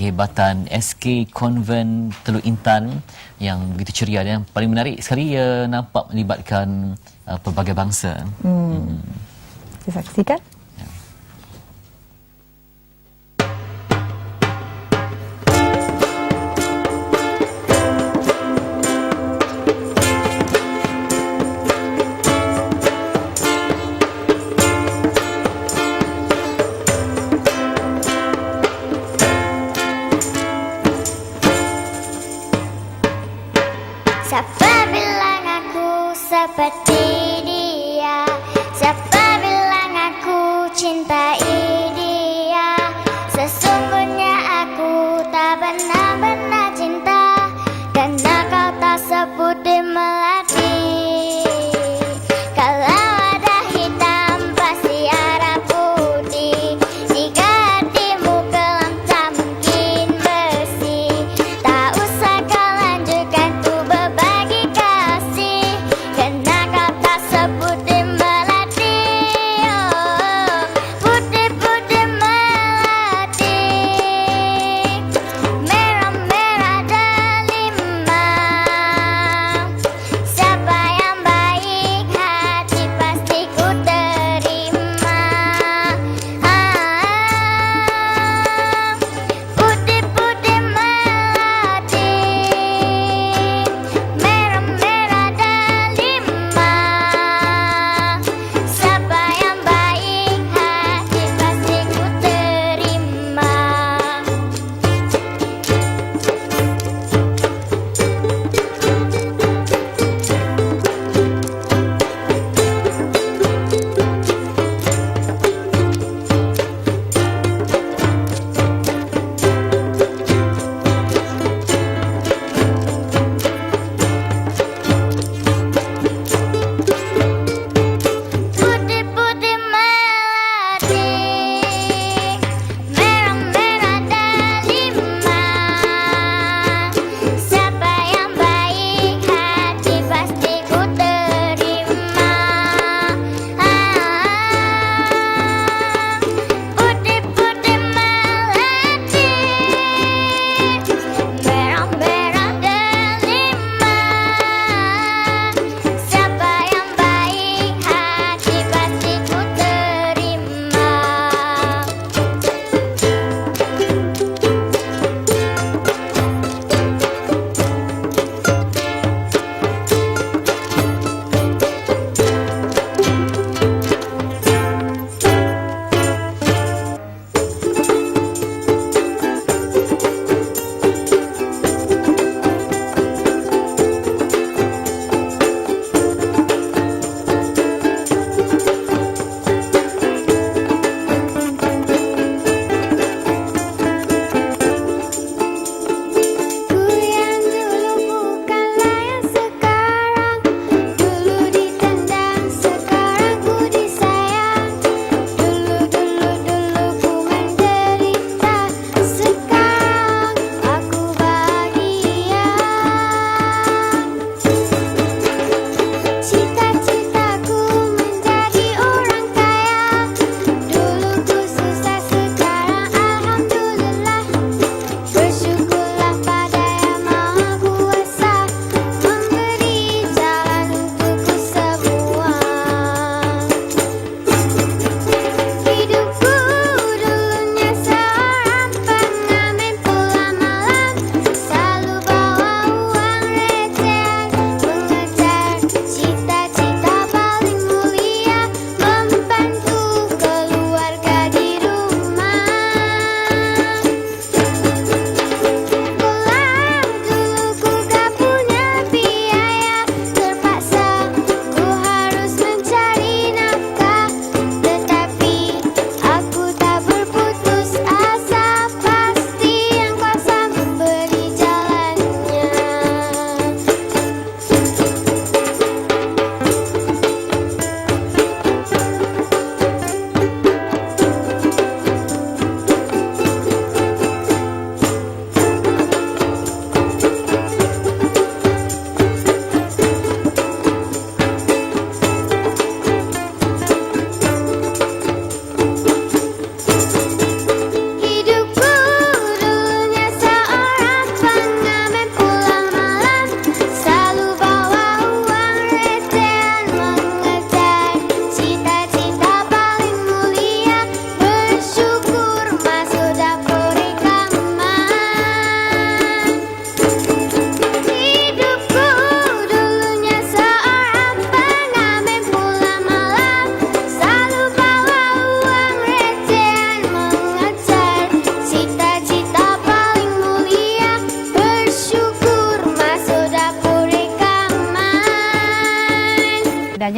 kehebatan SK Konvent Teluk Intan yang begitu ceria dan paling menarik sekali ia nampak melibatkan pelbagai bangsa. Kita saksikan. Siapa bilang aku seperti dia? Siapa bilang aku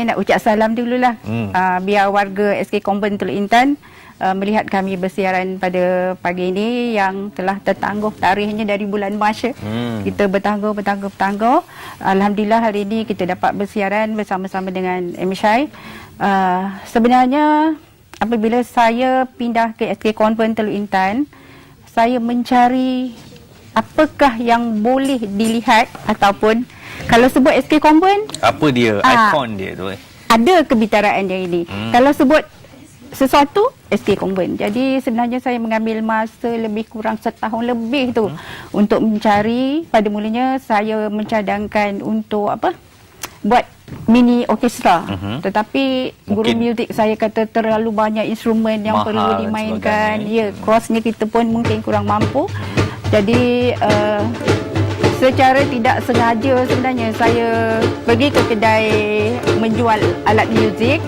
nak ucap salam dululah. Biar warga SK Convent Teluk Intan melihat kami bersiaran pada pagi ini yang telah tertangguh tarikhnya dari bulan Mac. Kita bertangguh. Alhamdulillah hari ini kita dapat bersiaran bersama-sama dengan MSI. Sebenarnya apabila saya pindah ke SK Convent Teluk Intan, saya mencari apakah yang boleh dilihat ataupun kalau sebut SK Convent, apa dia ikon dia tu? Ada kebitaraan dia ini. Kalau sebut sesuatu, SK Convent. Jadi sebenarnya saya mengambil masa lebih kurang setahun lebih tu untuk mencari. Pada mulanya saya mencadangkan untuk buat mini orkestra. Tetapi guru muzik saya kata terlalu banyak instrumen yang perlu dimainkan. Ya, kosnya kita pun mungkin kurang mampu. Jadi secara tidak sengaja sebenarnya saya pergi ke kedai menjual alat muzik.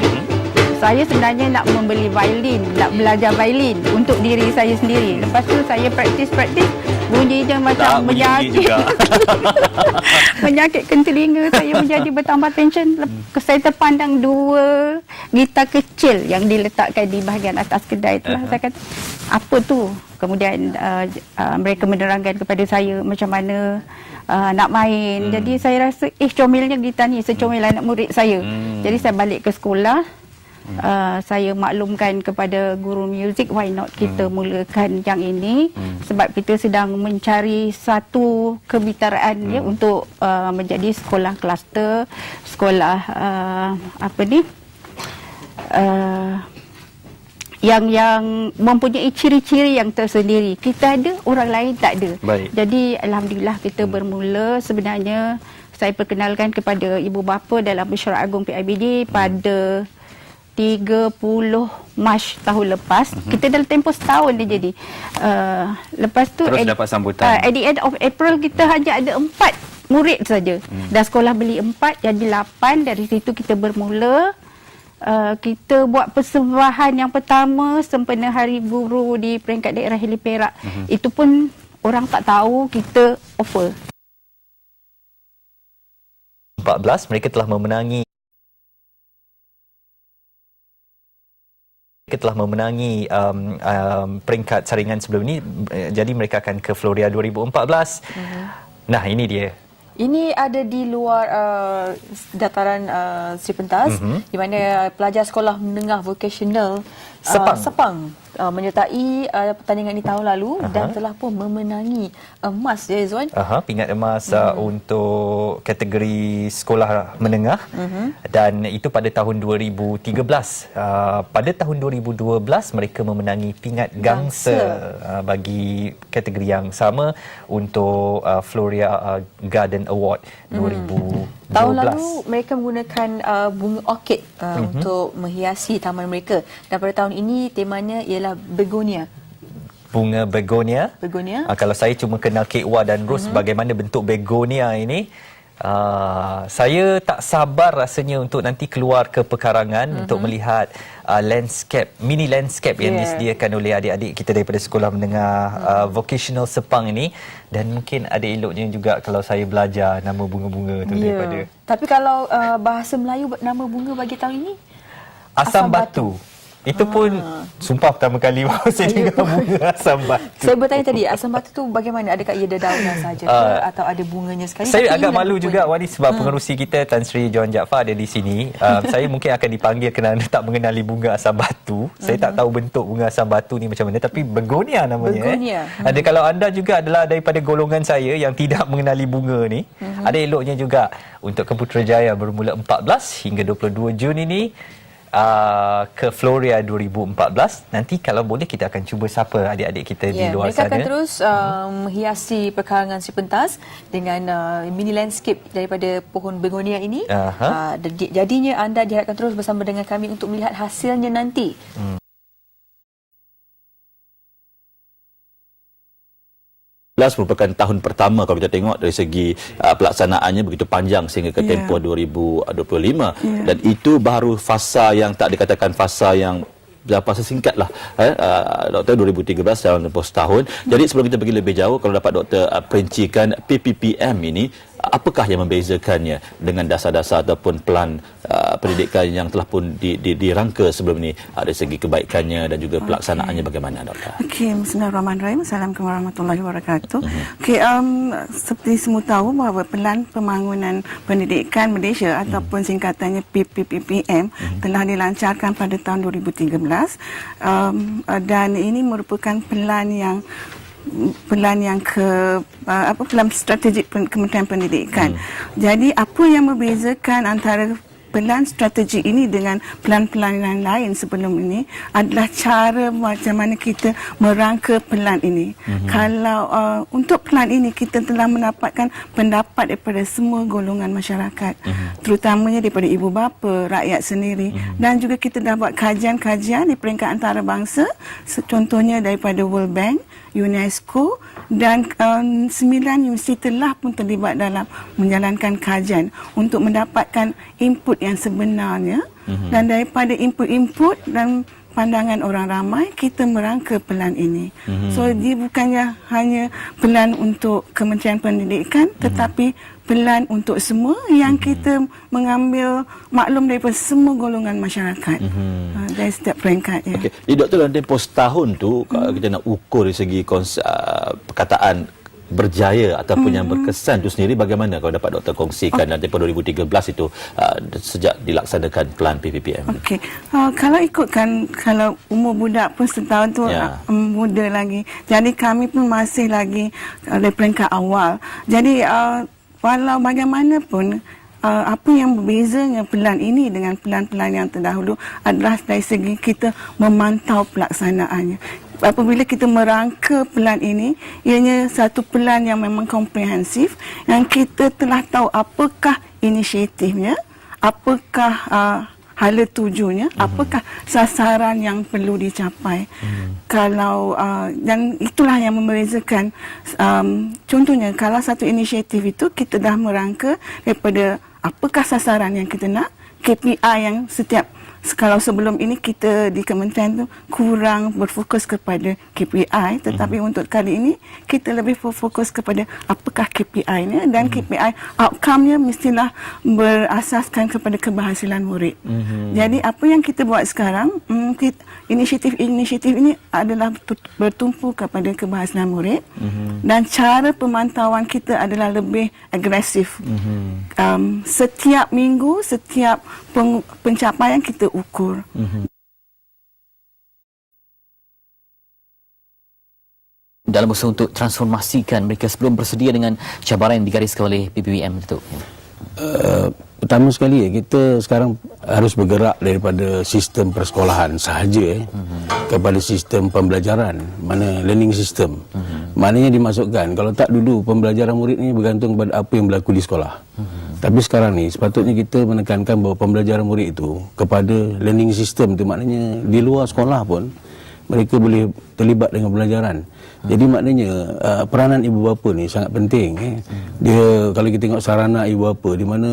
Saya sebenarnya nak membeli violin, nak belajar violin untuk diri saya sendiri. Lepas tu saya praktis, bunyi je macam menyakit. Menyakitkan telinga saya, menjadi bertambah tension. Saya terpandang 2 gitar kecil yang diletakkan di bahagian atas kedai tu. Saya kata, apa tu? Kemudian mereka menerangkan kepada saya macam mana nak main. Jadi saya rasa, comelnya gitar ni, secomel anak murid saya. Jadi saya balik ke sekolah. Saya maklumkan kepada guru muzik, why not kita mulakan yang ini, sebab kita sedang mencari satu kebitaraan ya untuk menjadi sekolah kluster, sekolah yang mempunyai ciri-ciri yang tersendiri. Kita ada, orang lain tak ada. Baik. Jadi alhamdulillah kita bermula. Sebenarnya saya perkenalkan kepada ibu bapa dalam Mesyuarat Agung PIBD pada 30 Mac tahun lepas. Kita dalam tempoh setahun dia jadi. Lepas tu terus dapat sambutan. At the end of April kita hanya ada 4 murid saja. Dan sekolah beli 4 jadi 8. Dari situ kita bermula. Kita buat persembahan yang pertama sempena Hari Guru di peringkat daerah Heli Perak. Itu pun orang tak tahu kita offer. 14 mereka telah memenangi peringkat saringan sebelum ini, jadi mereka akan ke Floria 2014. Nah, ini dia. Ini ada di luar dataran Sri Pentas, di mana pelajar sekolah menengah vocasional Sepang menyertai pertandingan ini tahun lalu dan telah pun memenangi emas, ya Izwan. Pingat emas untuk kategori sekolah menengah, dan itu pada tahun 2013. Pada tahun 2012 mereka memenangi pingat gangsa bagi kategori yang sama untuk Floria Garden Award 2012. Tahun lalu mereka menggunakan bunga orkid untuk menghiasi taman mereka, dan pada tahun ini temanya ialah begonia. Bunga begonia. Kalau saya cuma kenal kekwa dan ros, bagaimana bentuk begonia ini, saya tak sabar rasanya untuk nanti keluar ke pekarangan untuk melihat mini landscape yang disediakan oleh adik-adik kita daripada sekolah menengah vocational Sepang ini. Dan mungkin ada eloknya juga kalau saya belajar nama bunga-bunga tu daripada. Tapi kalau bahasa Melayu nama bunga bagi tahun ini? Asam batu. Itu pun sumpah pertama kali saya dengar bunga asam batu. Saya bertanya tadi, asam batu tu bagaimana? Adakah ia ada daunan saja atau ada bunganya sekali? Saya agak malu juga Wani, sebab pengerusi kita Tan Sri Johan Jaafar ada di sini. Saya mungkin akan dipanggil kerana tak mengenali bunga asam batu. Saya tak tahu bentuk bunga asam batu ni macam mana, tapi begonia namanya. Begonia. Ada, kalau anda juga adalah daripada golongan saya yang tidak mengenali bunga ni, ada eloknya juga untuk ke Putrajaya bermula 14 hingga 22 Jun ini. Ke Floria 2014. Nanti kalau boleh kita akan cuba sapa adik-adik kita di luar mereka sana. Mereka akan terus menghiasi pekarangan Sri Pentas dengan mini landscape daripada pohon begonia ini. Jadinya anda diharapkan terus bersama dengan kami untuk melihat hasilnya nanti. Merupakan tahun pertama kalau kita tengok dari segi pelaksanaannya begitu panjang sehingga ke tempoh 2025, dan itu baru fasa yang tak dikatakan fasa yang fasa singkat lah. Doktor 2013 dalam tempoh setahun. Jadi sebelum kita pergi lebih jauh, kalau dapat doktor perincikan PPPM ini apakah yang membezakannya dengan dasar-dasar ataupun pelan pendidikan yang telah pun dirangka sebelum ini, dari segi kebaikannya dan juga pelaksanaannya bagaimana, Doktor? Okey, bismillahirrahmanirrahim. Assalamualaikum warahmatullahi wabarakatuh. Okey, seperti semua tahu bahawa Pelan Pembangunan Pendidikan Malaysia ataupun singkatannya PPPM telah dilancarkan pada tahun 2013 dan ini merupakan pelan yang pelan strategik Kementerian Pendidikan. Jadi apa yang membezakan antara pelan strategi ini dengan pelan-pelan lain sebelum ini adalah cara macam mana kita merangka pelan ini. Kalau untuk pelan ini kita telah mendapatkan pendapat daripada semua golongan masyarakat, terutamanya daripada ibu bapa, rakyat sendiri, dan juga kita dapat kajian-kajian di peringkat antarabangsa, contohnya daripada World Bank, UNESCO, dan 9 universiti telah pun terlibat dalam menjalankan kajian untuk mendapatkan input yang sebenarnya, dan daripada input-input dan pandangan orang ramai kita merangka pelan ini. So dia bukannya hanya pelan untuk Kementerian Pendidikan, tetapi pelan untuk semua yang kita mengambil maklum daripada semua golongan masyarakat dari setiap peringkat. Okey, jadi Doktor, dalam tempoh setahun tu kalau kita nak ukur dari segi perkataan berjaya ataupun yang berkesan itu sendiri, bagaimana kalau dapat Doktor kongsikan dalam tempoh 2013 itu sejak dilaksanakan pelan PPPM? Okey, kalau ikutkan, kalau umur budak pun setahun tu muda lagi, jadi kami pun masih lagi dari peringkat awal. Jadi walau bagaimanapun apa yang berbezanya pelan ini dengan pelan-pelan yang terdahulu adalah dari segi kita memantau pelaksanaannya. Apabila kita merangka pelan ini, ianya satu pelan yang memang komprehensif, yang kita telah tahu apakah inisiatifnya, apakah hala tujunya, apakah sasaran yang perlu dicapai. Kalau dan itulah yang membezakan, contohnya kalau satu inisiatif itu kita dah merangka daripada apakah sasaran yang kita nak, KPI yang setiap, kalau sebelum ini kita di kementerian tu kurang berfokus kepada KPI, tetapi untuk kali ini kita lebih berfokus kepada apakah KPI-nya, dan KPI outcome-nya mestilah berasaskan kepada keberhasilan murid. Jadi apa yang kita buat sekarang, inisiatif-inisiatif ini adalah bertumpu kepada keberhasilan murid, dan cara pemantauan kita adalah lebih agresif. Setiap minggu, setiap pencapaian kita ukur. Dalam usaha untuk transformasikan mereka sebelum bersedia dengan cabaran yang digariskan oleh PPPM itu. Pertama sekali kita sekarang harus bergerak daripada sistem persekolahan sahaja kepada sistem pembelajaran, mana learning system. Maknanya dimasukkan, kalau tak dulu pembelajaran murid ni bergantung kepada apa yang berlaku di sekolah. Tapi sekarang ni sepatutnya kita menekankan bahawa pembelajaran murid itu kepada learning system, itu maknanya di luar sekolah pun mereka boleh terlibat dengan pembelajaran. Jadi maknanya peranan ibu bapa ni sangat penting. Dia, kalau kita tengok sarana ibu bapa, di mana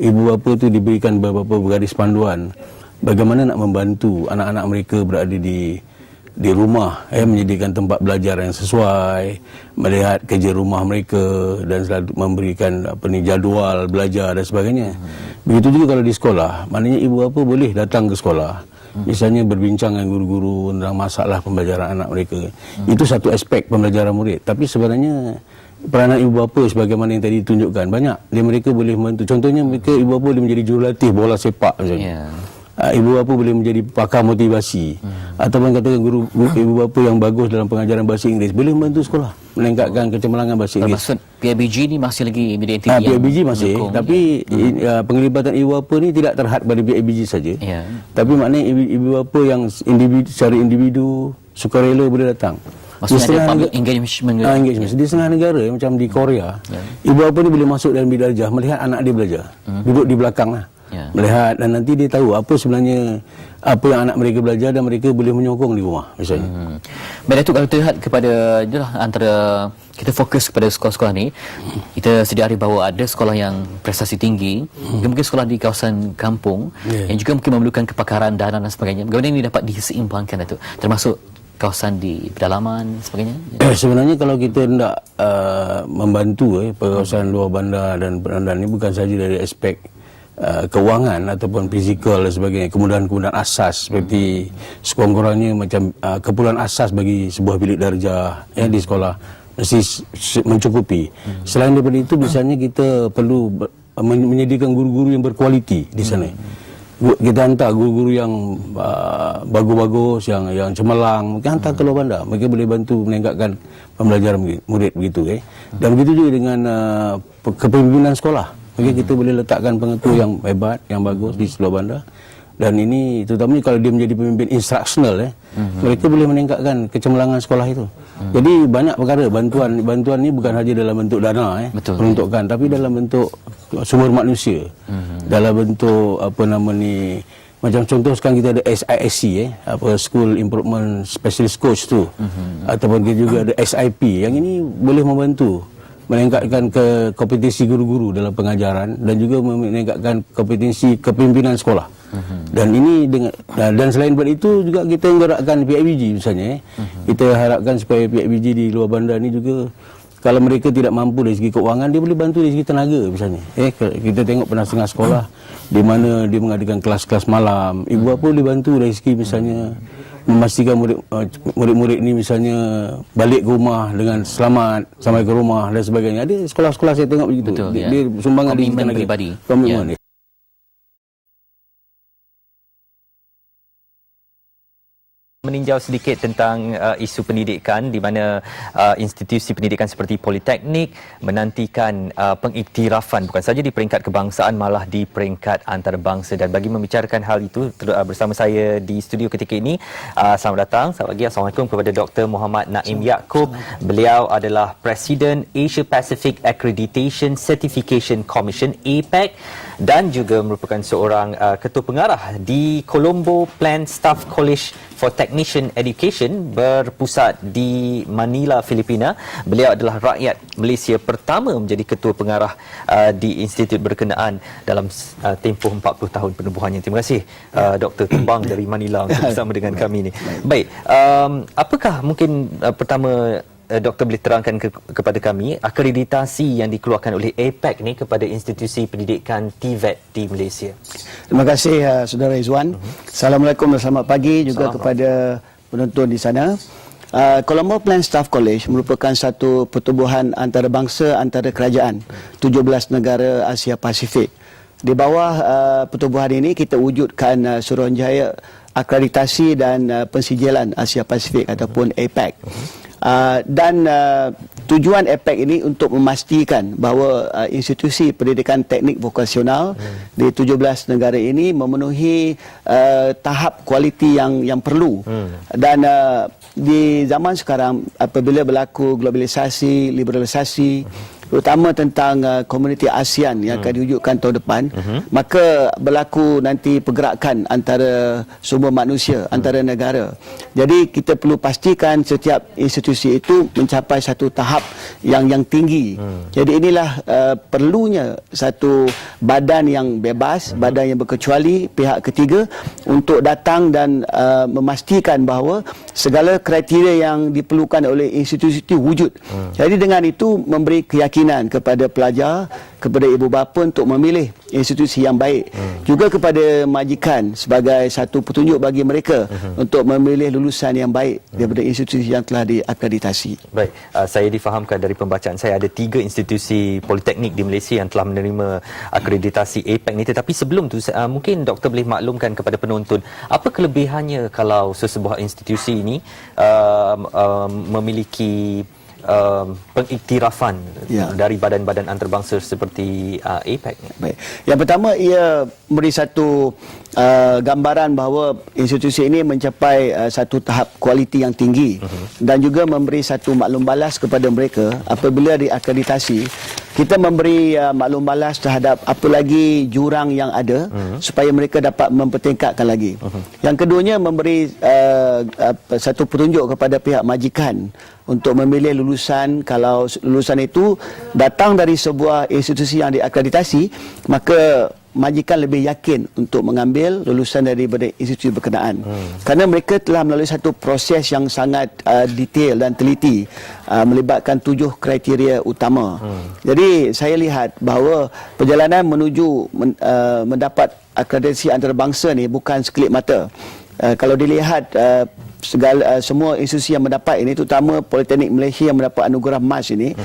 ibu bapa tu diberikan beberapa garis panduan bagaimana nak membantu anak-anak mereka berada di rumah, menyediakan tempat belajar yang sesuai, melihat kerja rumah mereka dan selalu memberikan jadual belajar dan sebagainya. Begitu juga kalau di sekolah, maknanya ibu bapa boleh datang ke sekolah, misalnya berbincang dengan guru-guru tentang masalah pembelajaran anak mereka. Itu satu aspek pembelajaran murid. Tapi sebenarnya peranan ibu bapa sebagaimana yang tadi ditunjukkan banyak. Mereka boleh membantu. Contohnya mereka, ibu bapa boleh menjadi jurulatih bola sepak misalnya. Ibu bapa boleh menjadi pakar motivasi, ataupun katakan guru ibu bapa yang bagus dalam pengajaran bahasa Inggeris boleh membantu sekolah meningkatkan kecemerlangan bahasa Inggeris. Maksud PIBG ni masih lagi media aktiviti PIBG masih, tapi penglibatan ibu bapa ni tidak terhad pada PIBG saja. Tapi maknanya ibu bapa yang secara individu sukarela boleh datang. Maksudnya ada public engagement. Di setengah negara macam di Korea, ibu bapa ni boleh masuk dalam bilik darjah melihat anak dia belajar, duduk di belakang lah. Melihat, dan nanti dia tahu apa sebenarnya apa yang anak mereka belajar, dan mereka boleh menyokong di rumah misalnya. Baik, Datuk, kalau terlihat kepada antara kita fokus kepada sekolah-sekolah ni, kita sedia hari bahawa ada sekolah yang prestasi tinggi, mungkin sekolah di kawasan kampung yang juga mungkin memerlukan kepakaran, dana dan sebagainya. Bagaimana ini dapat diseimbangkan, Datuk? Termasuk kawasan di pedalaman sebagainya? Sebenarnya kalau kita hendak membantu kawasan luar bandar dan perandan ini bukan saja dari aspek keuangan ataupun fizikal dan sebagainya, kemudahan-kemudahan asas seperti sekurang-kurangnya macam keperluan asas bagi sebuah bilik darjah di sekolah mesti mencukupi. Selain daripada itu, misalnya kita perlu menyediakan guru-guru yang berkualiti di sana. Kita hantar guru-guru yang bagus-bagus, yang cemerlang, kita hantar ke luar bandar. Mereka boleh bantu meningkatkan pembelajaran murid begitu. Dan begitu juga dengan kepemimpinan sekolah. Maka kita boleh letakkan pengetua yang hebat, yang bagus di luar bandar. Dan ini terutamanya kalau dia menjadi pemimpin instruksional, mereka boleh meningkatkan kecemerlangan sekolah itu. Jadi banyak perkara, bantuan ini bukan saja dalam bentuk dana peruntukan, tapi dalam bentuk sumber manusia, dalam bentuk macam contoh sekarang kita ada SISC, School Improvement Specialist Coach tu, ataupun kita juga ada SIP, yang ini boleh membantu meningkatkan kompetensi guru-guru dalam pengajaran dan juga meningkatkan kompetensi kepimpinan sekolah. Dan ini dan selain daripada itu juga kita menggerakkan PIBG misalnya. Kita harapkan supaya PIBG di luar bandar ini juga, kalau mereka tidak mampu dari segi keuangan, dia boleh bantu dari segi tenaga misalnya. Kita tengok pernah setengah sekolah di mana dia mengadakan kelas-kelas malam. Ibu bapa boleh bantu dari segi misalnya memastikan murid-murid ini misalnya balik ke rumah dengan selamat sampai ke rumah dan sebagainya. Ada sekolah-sekolah saya tengok begitu. Betul, dia sumbangan dari tenaga pribadi. Komitmen. Meninjau sedikit tentang isu pendidikan di mana institusi pendidikan seperti Politeknik menantikan pengiktirafan bukan saja di peringkat kebangsaan, malah di peringkat antarabangsa. Dan bagi membicarakan hal itu bersama saya di studio ketika ini, selamat datang, selamat pagi, Assalamualaikum kepada Dr. Muhammad Naim Yaakob. Beliau adalah Presiden Asia Pacific Accreditation Certification Commission APAC dan juga merupakan seorang ketua pengarah di Colombo Plant Staff College for Technician Education berpusat di Manila, Filipina. Beliau adalah rakyat Malaysia pertama menjadi ketua pengarah di institut berkenaan dalam tempoh 40 tahun penubuhannya. Terima kasih Dr. Tumbang dari Manila untuk bersama dengan kami ini. Baik, apakah mungkin pertama Doktor boleh terangkan kepada kami akreditasi yang dikeluarkan oleh APAC ni kepada institusi pendidikan TVET di Malaysia? Terima kasih Saudara Izwan. Assalamualaikum dan selamat pagi juga kepada penonton di sana. Colombo Plant Staff College merupakan satu pertubuhan antarabangsa antara kerajaan 17 negara Asia Pasifik. Di bawah pertubuhan ini kita wujudkan Suruhanjaya Akreditasi dan Pensijilan Asia Pasifik ataupun APAC. Dan tujuan APAC ini untuk memastikan bahawa institusi pendidikan teknik vokasional di 17 negara ini memenuhi tahap kualiti yang perlu. Dan di zaman sekarang apabila berlaku globalisasi, liberalisasi, terutama tentang komuniti ASEAN yang akan diwujudkan tahun depan, maka berlaku nanti pergerakan antara sumber manusia, antara negara. Jadi kita perlu pastikan setiap institusi itu mencapai satu tahap yang tinggi. Jadi inilah perlunya satu badan yang bebas, badan yang berkecuali, pihak ketiga untuk datang dan memastikan bahawa segala kriteria yang diperlukan oleh institusi itu wujud. Jadi dengan itu memberi keyakinan kepada pelajar, kepada ibu bapa untuk memilih institusi yang baik. Juga kepada majikan sebagai satu petunjuk bagi mereka untuk memilih lulusan yang baik daripada institusi yang telah diakreditasi. Baik, saya difahamkan dari pembacaan saya ada 3 institusi politeknik di Malaysia yang telah menerima akreditasi APAC ni. Tetapi sebelum tu mungkin doktor boleh maklumkan kepada penonton apa kelebihannya kalau sesebuah institusi ini memiliki pengiktirafan dari badan-badan antarabangsa seperti APAC ni. Baik. Yang pertama, ia memberi satu gambaran bahawa institusi ini mencapai satu tahap kualiti yang tinggi dan juga memberi satu maklum balas kepada mereka apabila diakreditasi. Kita memberi maklum balas terhadap apa lagi jurang yang ada supaya mereka dapat mempertingkatkan lagi. Yang keduanya memberi satu petunjuk kepada pihak majikan untuk memilih lulusan. Kalau lulusan itu datang dari sebuah institusi yang diakreditasi, maka majikan lebih yakin untuk mengambil lulusan daripada institusi berkenaan. Kerana mereka telah melalui satu proses yang sangat detail dan teliti, melibatkan 7 kriteria utama. Jadi saya lihat bahawa perjalanan menuju mendapat akreditasi antarabangsa ni bukan sekelip mata. Kalau dilihat semua institusi yang mendapat ini, terutama Politeknik Malaysia yang mendapat anugerah emas ini,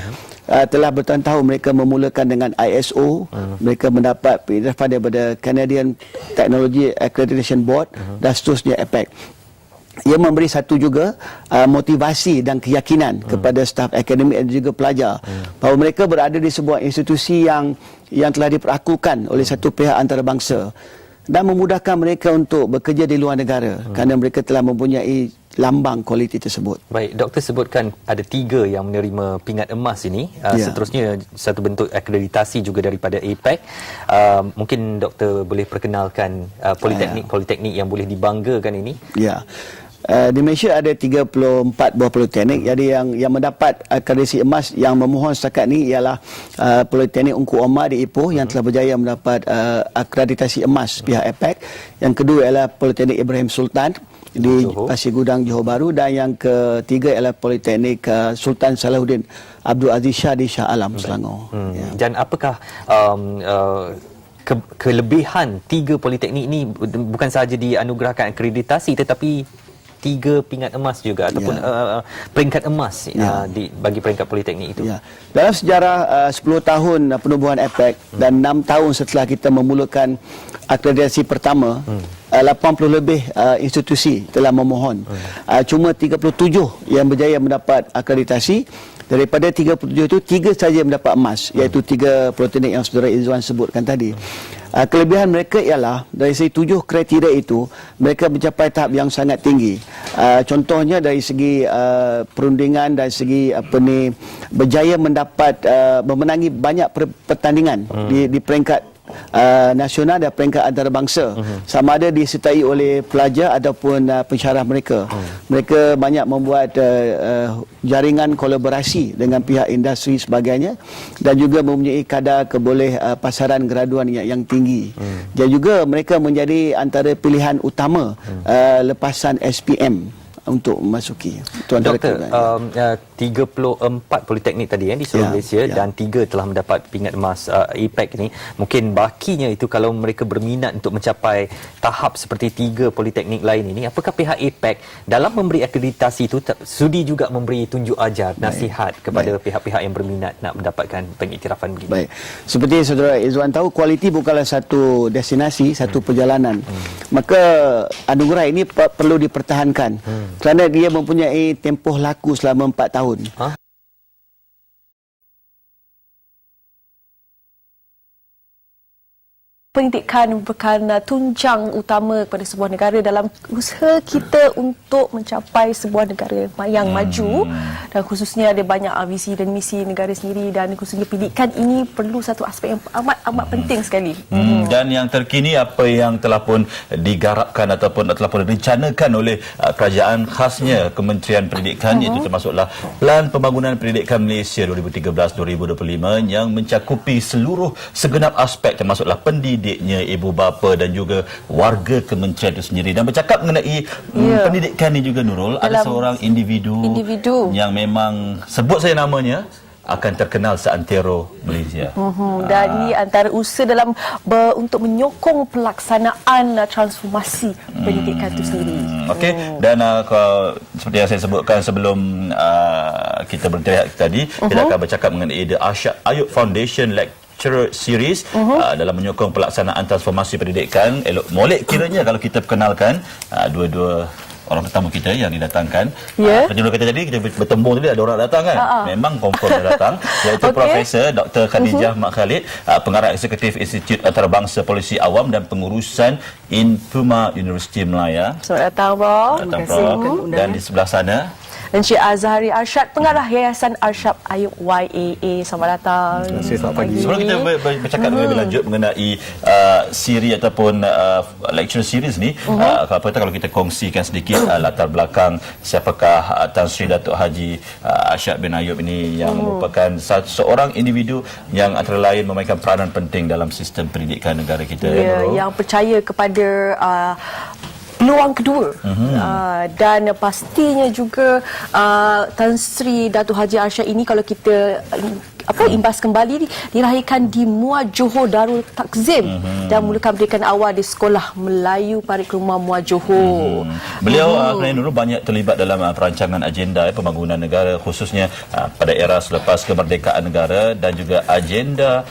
telah bertahun-tahun mereka memulakan dengan ISO, mereka mendapat pengiktirafan daripada Canadian Technology Accreditation Board, dan seterusnya APAC. Ia memberi satu juga motivasi dan keyakinan kepada staf akademik dan juga pelajar bahawa mereka berada di sebuah institusi yang telah diperakukan oleh satu pihak antarabangsa, dan memudahkan mereka untuk bekerja di luar negara kerana mereka telah mempunyai lambang kualiti tersebut. Baik, doktor sebutkan ada 3 yang menerima pingat emas ini. Seterusnya satu bentuk akreditasi juga daripada APAC. Mungkin doktor boleh perkenalkan politeknik yang boleh dibanggakan ini. Ya. Di Malaysia ada 34 buah politeknik. Jadi yang mendapat akreditasi emas yang memohon setakat ni ialah Politeknik Ungku Omar di Ipoh yang telah berjaya mendapat akreditasi emas pihak APAC. Yang kedua ialah Politeknik Ibrahim Sultan di Pasir Gudang, Johor Bahru, dan yang ketiga ialah Politeknik Sultan Salahuddin Abdul Aziz Shah di Shah Alam, Selangor. Dan apakah kelebihan 3 politeknik ini bukan sahaja dianugerahkan akreditasi tetapi 3 pingat emas juga ataupun peringkat emas bagi peringkat politeknik itu. Dalam sejarah 10 tahun penubuhan APAC dan 6 tahun setelah kita memulakan akreditasi pertama, 80 lebih institusi telah memohon. Cuma 37 yang berjaya mendapat akreditasi. Daripada 37 itu 3 saja mendapat emas, iaitu 3 politeknik yang saudara Izwan sebutkan tadi. Kelebihan mereka ialah dari segi 7 kriteria itu mereka mencapai tahap yang sangat tinggi. Contohnya dari segi perundingan, dari segi berjaya mendapat memenangi banyak pertandingan di peringkat nasional dan peringkat antarabangsa, sama ada disertai oleh pelajar ataupun pensyarah mereka. Mereka banyak membuat jaringan kolaborasi dengan pihak industri sebagainya, dan juga mempunyai kadar pasaran graduan yang tinggi. Dan juga mereka menjadi antara pilihan utama lepasan SPM untuk memasuki. Doktor, 34 politeknik tadi di seluruh Malaysia dan 3 telah mendapat pingat emas APAC ini. Mungkin bakinya itu kalau mereka berminat untuk mencapai tahap seperti 3 politeknik lain ini, apakah pihak APAC dalam memberi akreditasi itu sudi juga memberi tunjuk ajar, nasihat kepada pihak-pihak yang berminat nak mendapatkan pengiktirafan begini? Baik. Seperti saudara Izwan tahu, kualiti bukanlah satu destinasi, satu perjalanan. Maka anugerah ini perlu dipertahankan. Kerana dia mempunyai tempoh laku selama 4 tahun. Pendidikan merupakan tunjang utama kepada sebuah negara dalam usaha kita untuk mencapai sebuah negara yang maju, dan khususnya ada banyak visi dan misi negara sendiri, dan khususnya pendidikan ini perlu satu aspek yang amat penting sekali. Dan yang terkini apa yang telah pun digarapkan ataupun telah pun direncanakan oleh kerajaan, khasnya Kementerian Pendidikan, iaitu termasuklah Pelan Pembangunan Pendidikan Malaysia 2013-2025 yang mencakupi segenap aspek, termasuklah pendidiknya, ibu bapa dan juga warga kementerian itu sendiri. Dan bercakap mengenai pendidikan ini juga, Nurul, ada seorang individu yang memang sebut saya namanya akan terkenal seantero Malaysia. Dan ini antara usaha dalam untuk menyokong pelaksanaan transformasi pendidikan itu sendiri. Okey, dan seperti yang saya sebutkan sebelum kita berhenti tadi, kita akan bercakap mengenai The Arsyad Ayub Foundation Lecturer Series dalam menyokong pelaksanaan transformasi pendidikan. Molek kiranya kalau kita perkenalkan dua-dua orang tetamu kita yang didatangkan. Penjuru kita tadi, kita bertemu tadi ada orang datang kan. Memang confirm dia datang, iaitu Profesor Dr. Khadijah Mak Khalid, pengarah eksekutif Institut Antarabangsa Polisi Awam dan pengurusan Infuma Universiti Melaya. Selamat datang, Prof. Terima kasih. Dan di sebelah sana Encik Azhari Arsyad, pengarah Yayasan Arsyad Ayub YAA. Selamat datang. Terima kasih, selamat pagi. Sebelum kita bercakap lebih lanjut mengenai siri ataupun lecture series ni, kalau kita kongsikan sedikit latar belakang siapakah Tan Sri Datuk Haji Arsyad bin Ayub ini yang merupakan seorang individu yang antara lain memainkan peranan penting dalam sistem pendidikan negara kita. Yang percaya kepada peluang kedua dan pastinya juga Tan Sri Datuk Haji Arsyad ini kalau kita imbas kembali dilahirkan di Muar Johor Darul Takzim dan mulakan pendidikan awal di Sekolah Melayu Parit Rumah Muar Johor. Beliau kerana dulu banyak terlibat dalam perancangan agenda pembangunan negara, khususnya pada era selepas kemerdekaan negara, dan juga agenda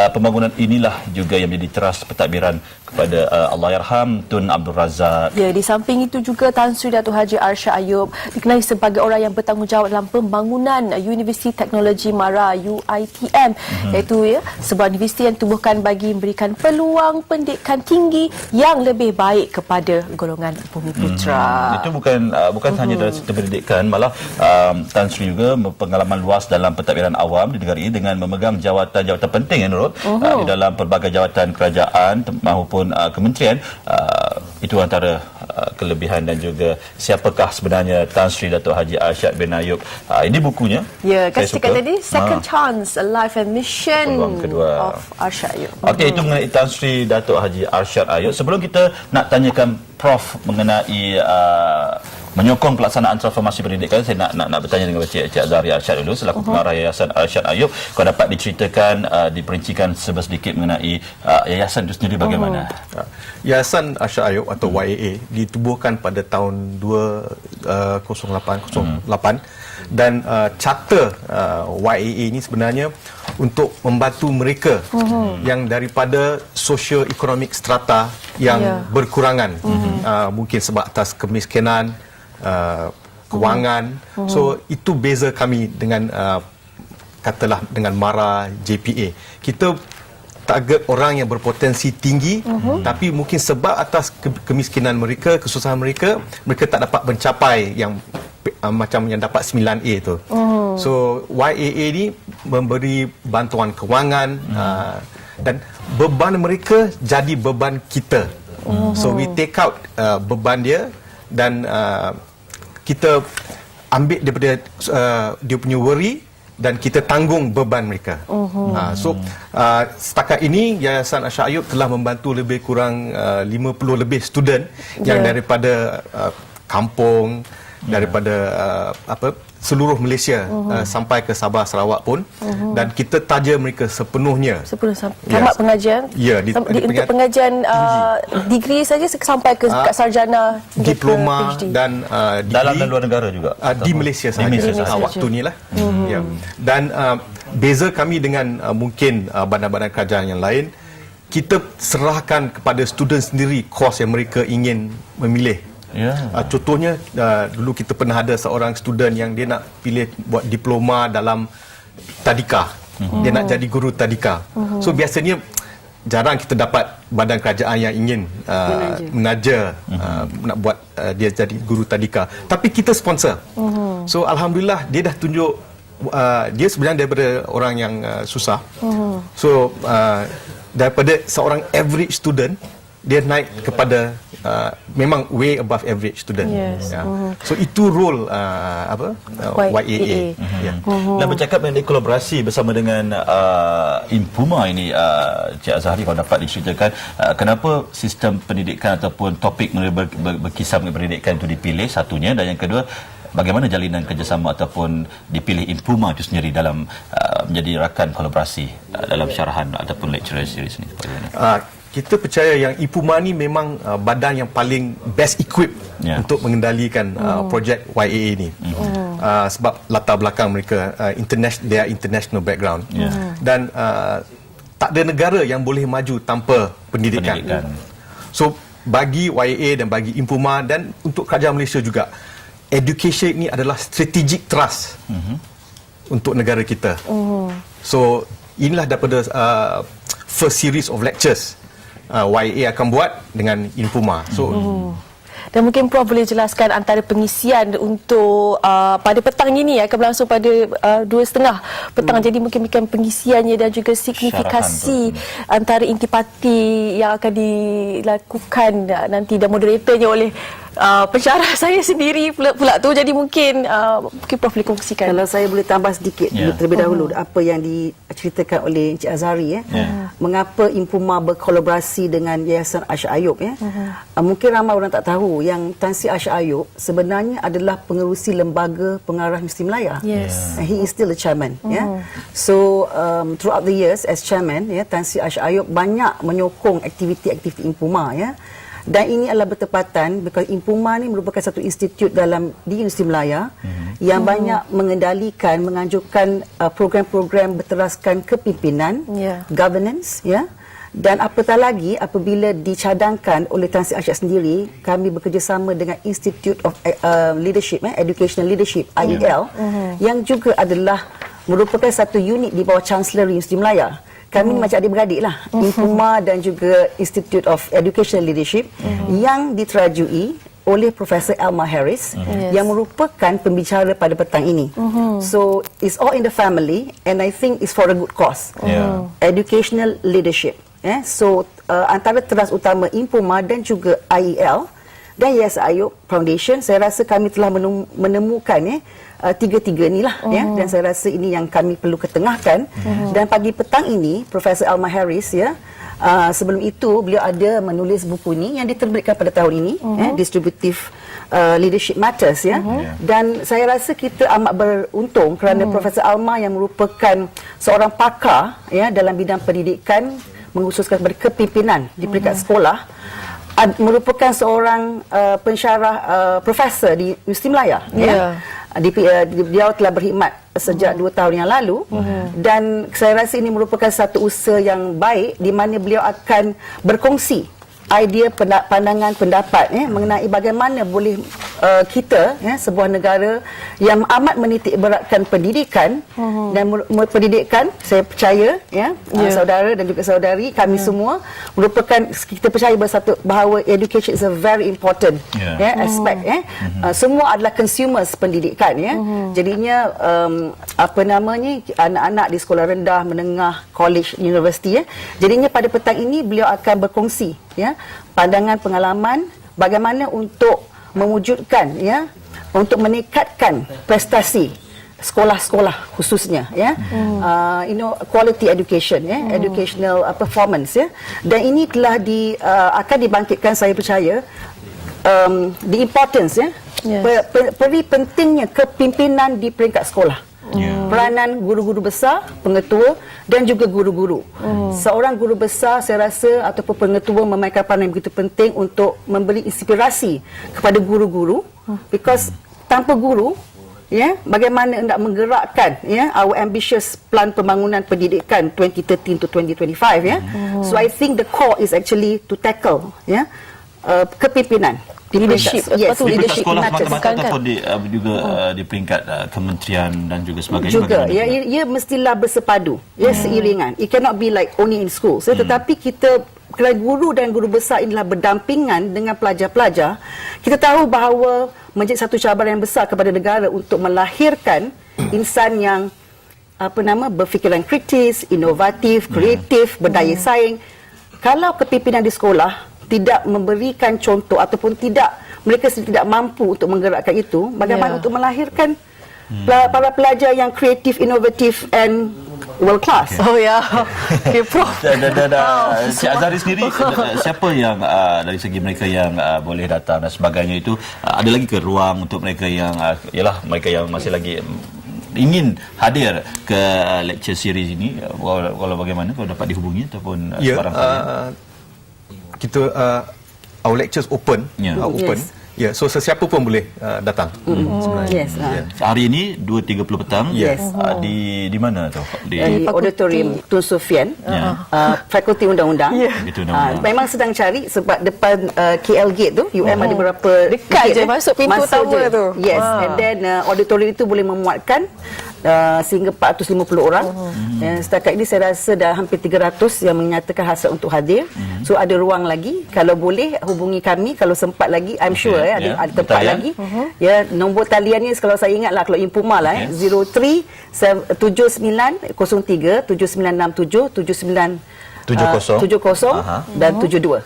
pembangunan inilah juga yang menjadi teras pentadbiran kepada Allahyarham Tun Abdul Razak. Ya, di samping itu juga Tan Sri Datuk Haji Arsyad Ayub dikenali sebagai orang yang bertanggungjawab dalam pembangunan Universiti Teknologi Mara UiTM, iaitu sebuah universiti yang tubuhkan bagi memberikan peluang pendidikan tinggi yang lebih baik kepada golongan bumi putra. Itu bukan hanya dari sistem pendidikan, malah Tan Sri juga berpengalaman luas dalam pentadbiran awam di negara ini dengan memegang jawatan-jawatan penting di dalam pelbagai jawatan kerajaan maupun kementerian. Itu antara kelebihan dan juga siapakah sebenarnya Tan Sri Datuk Haji Arsyad bin Ayub. Ini bukunya. Ya, kan cakap tadi Second Chance, A Life and Mission peluang kedua of Arsyad Ayub. Okey, itu mengenai Tan Sri Datuk Haji Arsyad Ayub. Sebelum kita nak tanyakan Prof mengenai menyokong pelaksanaan transformasi pendidikan, saya nak bertanya dengan Encik Azhari Arsyad dulu selaku pengarah Yayasan Arsyad Ayub. Kalau dapat diceritakan, diperincikan sedikit mengenai yayasan itu sendiri bagaimana? Yayasan Arsyad Ayub atau YAA ditubuhkan pada tahun 2008 dan charter YAA ini sebenarnya untuk membantu mereka yang daripada socio-economic strata yang berkurangan, mungkin sebab atas kemiskinan, kewangan. So itu beza kami dengan katalah dengan MARA, JPA. Kita target orang yang berpotensi tinggi, tapi mungkin sebab atas kemiskinan mereka, kesusahan mereka tak dapat mencapai yang macam yang dapat 9A tu. So YAA ni memberi bantuan kewangan, dan beban mereka jadi beban kita. So we take out beban dia dan kita ambil daripada dia punya worry dan kita tanggung beban mereka. Setakat ini Yayasan Arsyad Ayub telah membantu lebih kurang 50 lebih student yang daripada kampung, daripada seluruh Malaysia, sampai ke Sabah Sarawak pun, dan kita taja mereka sepenuhnya. Tamat pengajian. Ya, untuk pengajian degree saja sampai ke sarjana, diploma PhD. Dan dalam dan luar negara juga. Di Malaysia sahaja waktu ni lah. Ya. Dan beza kami dengan mungkin badan-badan kerajaan yang lain, kita serahkan kepada student sendiri kos yang mereka ingin memilih. Contohnya dulu kita pernah ada seorang student yang dia nak pilih buat diploma dalam tadika. Dia nak jadi guru tadika. So biasanya jarang kita dapat badan kerajaan yang ingin menaja nak buat dia jadi guru tadika. Tapi kita sponsor. So alhamdulillah dia dah tunjuk dia sebenarnya daripada orang yang susah. So daripada seorang average student, dia naik kepada memang way above average student. So itu role YAA. Dan bercakap mengenai kolaborasi bersama dengan Impuma ini, Cik Azhari, kalau dapat diceritakan kenapa sistem pendidikan ataupun topik berkisar mengenai pendidikan itu dipilih, satunya, dan yang kedua, bagaimana jalinan kerjasama ataupun dipilih Impuma itu sendiri dalam menjadi rakan kolaborasi dalam syarahan ataupun lecture series ini? Kita percaya yang Impuma ni memang badan yang paling best equipped untuk mengendalikan projek YAA ni. Sebab latar belakang mereka their international background. Dan tak ada negara yang boleh maju tanpa pendidikan. So bagi YAA dan bagi Impuma dan untuk kerajaan Malaysia juga, education ni adalah strategic trust untuk negara kita. So inilah daripada first series of lectures YAA akan buat dengan Impuma. So Dan mungkin Prof boleh jelaskan antara pengisian untuk pada petang ini akan berlangsung pada 2:30 petang. Jadi mungkin pengisiannya dan juga signifikasi antara intipati yang akan dilakukan nanti dan moderatornya oleh pensyarah saya sendiri pula tu. Jadi mungkin Prof boleh kongsikan. Kalau saya boleh tambah sedikit terlebih dahulu apa yang diceritakan oleh Encik Azhari mengapa Impuma berkolaborasi dengan Yayasan Aisyah Ayub mungkin ramai orang tak tahu yang Tan Sri Aisyah Ayub sebenarnya adalah pengerusi lembaga pengarah Universiti Melaya. And he is still a chairman. So throughout the years as chairman Tan Sri Aisyah Ayub banyak menyokong aktiviti-aktiviti Impuma dan ini adalah bertepatan because Impuma ni merupakan satu institut di Universiti Melaya yang banyak mengendalikan, menganjurkan program-program berteraskan kepimpinan, governance, dan apatah lagi apabila dicadangkan oleh Tan Sri Aisyah sendiri, kami bekerjasama dengan Institute of Leadership, Educational Leadership, IEL, yang juga adalah merupakan satu unit di bawah Chancellery Universiti Melaya. Kami macam adik-beradik lah, Impuma dan juga Institute of Educational Leadership yang diterajui oleh Profesor Alma Harris yang merupakan pembicara pada petang ini. So it's all in the family and I think it's for a good cause. Educational leadership. So antara teras utama Impuma dan juga IEL dan Yayasan Ayub Foundation, saya rasa kami telah menemukan tiga-tiga ni lah dan saya rasa ini yang kami perlu ketengahkan. Dan pagi petang ini Profesor Alma Harris sebelum itu beliau ada menulis buku ni yang diterbitkan pada tahun ini, Distributive Leadership Matters dan saya rasa kita amat beruntung kerana Profesor Alma yang merupakan seorang pakar dalam bidang pendidikan mengkhususkan kepada kepimpinan di peringkat sekolah, merupakan seorang pensyarah profesor di Universiti Melaya. Dia telah berkhidmat sejak 2 tahun yang lalu dan saya rasa ini merupakan satu usaha yang baik di mana beliau akan berkongsi idea, pandangan, pendapat mengenai bagaimana boleh kita sebuah negara yang amat menitik beratkan pendidikan dan pendidikan, saya percaya saudara dan juga saudari kami semua merupakan, kita percaya bahawa education is a very important aspect. Semua adalah consumers pendidikan jadinya anak-anak di sekolah rendah, menengah, college, universiti jadinya pada petang ini beliau akan berkongsi pandangan, pengalaman bagaimana untuk mewujudkan untuk meningkatkan prestasi sekolah-sekolah khususnya quality education educational performance dan ini telah akan dibangkitkan, saya percaya the importance peri pentingnya kepimpinan di peringkat sekolah. Peranan guru-guru besar, pengetua dan juga guru-guru. Seorang guru besar saya rasa ataupun pengetua memainkan peranan yang begitu penting untuk memberi inspirasi kepada guru-guru because tanpa guru bagaimana hendak menggerakkan our ambitious plan pembangunan pendidikan 2013 to 2025 So I think the core is actually to tackle kepimpinan. Leadership, leadership sekolah semata-mata atau juga di peringkat kementerian dan juga sebagainya juga ia mestilah bersepadu seiringan. It cannot be like only in school tetapi kita kerana guru dan guru besar inilah berdampingan dengan pelajar-pelajar, kita tahu bahawa menjadi satu cabaran yang besar kepada negara untuk melahirkan insan yang berfikiran kritis, inovatif, kreatif, berdaya saing. Kalau kepimpinan di sekolah tidak memberikan contoh ataupun mereka tidak mampu untuk menggerakkan itu, bagaimana untuk melahirkan para pelajar yang kreatif, inovatif and world class. Okay, Prof. Cik Azhari sendiri, siapa yang dari segi mereka yang boleh datang dan sebagainya itu, ada lagi ke ruang untuk mereka yang mereka yang masih lagi ingin hadir ke lecture series ini, kalau bagaimana, kalau dapat dihubungi ataupun sebarang kita our lectures open. So sesiapa pun boleh datang sebenarnya. Hari ini 2:30 petang di mana tu? Di auditorium Tun Sufyan, Fakulti Undang-Undang. Memang sedang cari sebab depan KL Gate tu UM ada beberapa dekat je masuk pintu utama tu. And then auditorium itu boleh memuatkan sehingga 450 orang. Setakat ini saya rasa dah hampir 300 yang menyatakan hasrat untuk hadir. So ada ruang lagi. Kalau boleh hubungi kami, kalau sempat lagi, I'm sure ada tempat lagi. Ya, nombor taliannya kalau saya ingatlah, kalau Impuma lah 037903 7967 79 70 dan 72.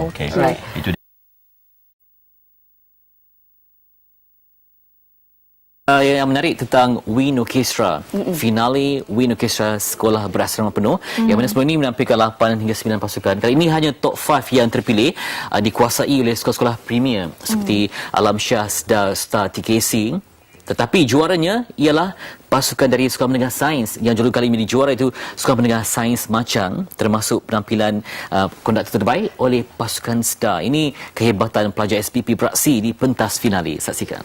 Okey. Right. Itu Yang menarik tentang Wind Orchestra, finale Wind Orchestra Sekolah Berasrama Penuh, yang mana sebelum ini menampilkan 8 hingga 9 pasukan. Kali ini hanya top 5 yang terpilih dikuasai oleh sekolah-sekolah premier seperti Alam Shah, Star TKC. Tetapi juaranya ialah pasukan dari Sekolah Menengah Sains. Yang juru kali ini juara itu Sekolah Menengah Sains Machang, termasuk penampilan konduktor terbaik oleh pasukan Star. Ini kehebatan pelajar SPP beraksi di pentas finale. Saksikan.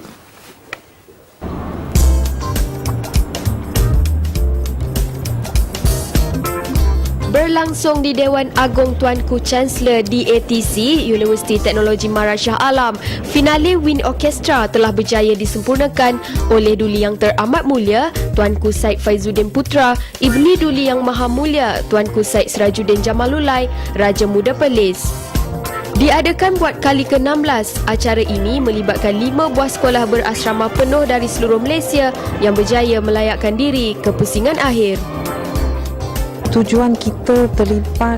Berlangsung di Dewan Agong Tuanku Chancellor DATC, Universiti Teknologi Mara Shah Alam, finale Wind Orchestra telah berjaya disempurnakan oleh Duli Yang Teramat Mulia Tuanku Syed Faizuddin Putra, Ibni Duli Yang Maha Mulia Tuanku Syed Sirajuddin Jamalulai, Raja Muda Perlis. Diadakan buat kali ke-16, acara ini melibatkan 5 buah sekolah berasrama penuh dari seluruh Malaysia yang berjaya melayakkan diri ke pusingan akhir. Tujuan kita terlibat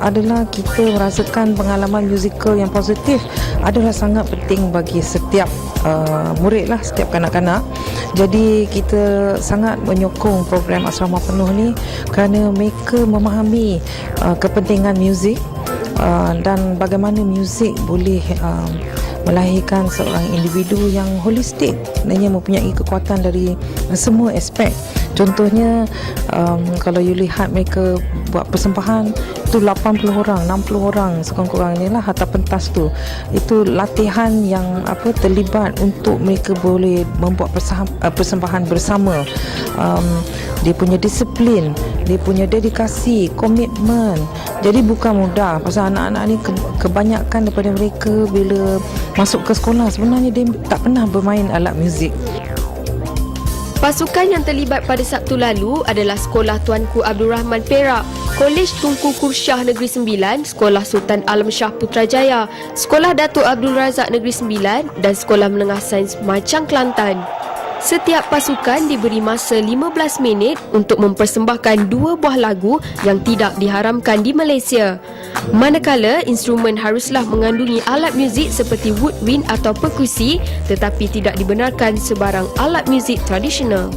adalah kita merasakan pengalaman musikal yang positif adalah sangat penting bagi setiap murid lah, setiap kanak-kanak. Jadi kita sangat menyokong program asrama penuh ni kerana mereka memahami kepentingan muzik dan bagaimana muzik boleh melahirkan seorang individu yang holistik dan yang mempunyai kekuatan dari semua aspek. Contohnya kalau you lihat mereka buat persembahan itu 80 orang, 60 orang sekurang-kurangnya lah harta pentas tu. Itu latihan yang terlibat untuk mereka boleh membuat persembahan bersama. Dia punya disiplin, dia punya dedikasi, komitmen. Jadi bukan mudah. Pasal anak-anak ni kebanyakan daripada mereka bila masuk ke sekolah sebenarnya dia tak pernah bermain alat muzik. Pasukan yang terlibat pada Sabtu lalu adalah Sekolah Tuanku Abdul Rahman Perak, Kolej Tunku Kursyah Negeri 9, Sekolah Sultan Alam Shah Putrajaya, Sekolah Datuk Abdul Razak Negeri 9 dan Sekolah Menengah Sains Machang Kelantan. Setiap pasukan diberi masa 15 minit untuk mempersembahkan 2 buah lagu yang tidak diharamkan di Malaysia. Manakala instrumen haruslah mengandungi alat muzik seperti woodwind atau perkusi, tetapi tidak dibenarkan sebarang alat muzik tradisional.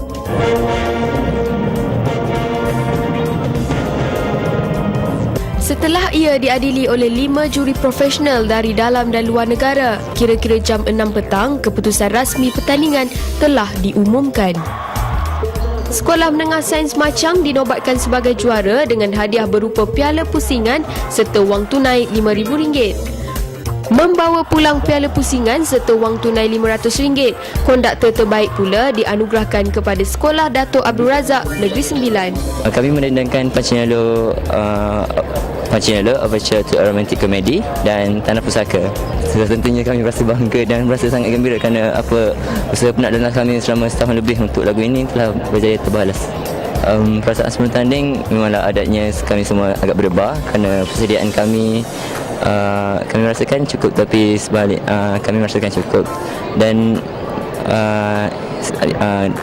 Setelah ia diadili oleh 5 juri profesional dari dalam dan luar negara, kira-kira jam 6 petang, keputusan rasmi pertandingan telah diumumkan. Sekolah Menengah Sains Machang dinobatkan sebagai juara dengan hadiah berupa piala pusingan serta wang tunai RM5,000. Membawa pulang piala pusingan serta wang tunai RM500, konduktor terbaik pula dianugerahkan kepada Sekolah Datuk Abdul Razak Negeri 9. Kami mendendangkan Pancinelo Overture to a Romantic Comedy dan Tanah Pusaka. Tentunya kami merasa bangga dan merasa sangat gembira kerana usaha penakdalan kami selama setahun lebih untuk lagu ini telah berjaya terbalas. Perasaan sebelum tanding memanglah adatnya kami semua agak berdebar kerana persediaan kami merasakan cukup, tapi sebalik kami merasakan cukup. Dan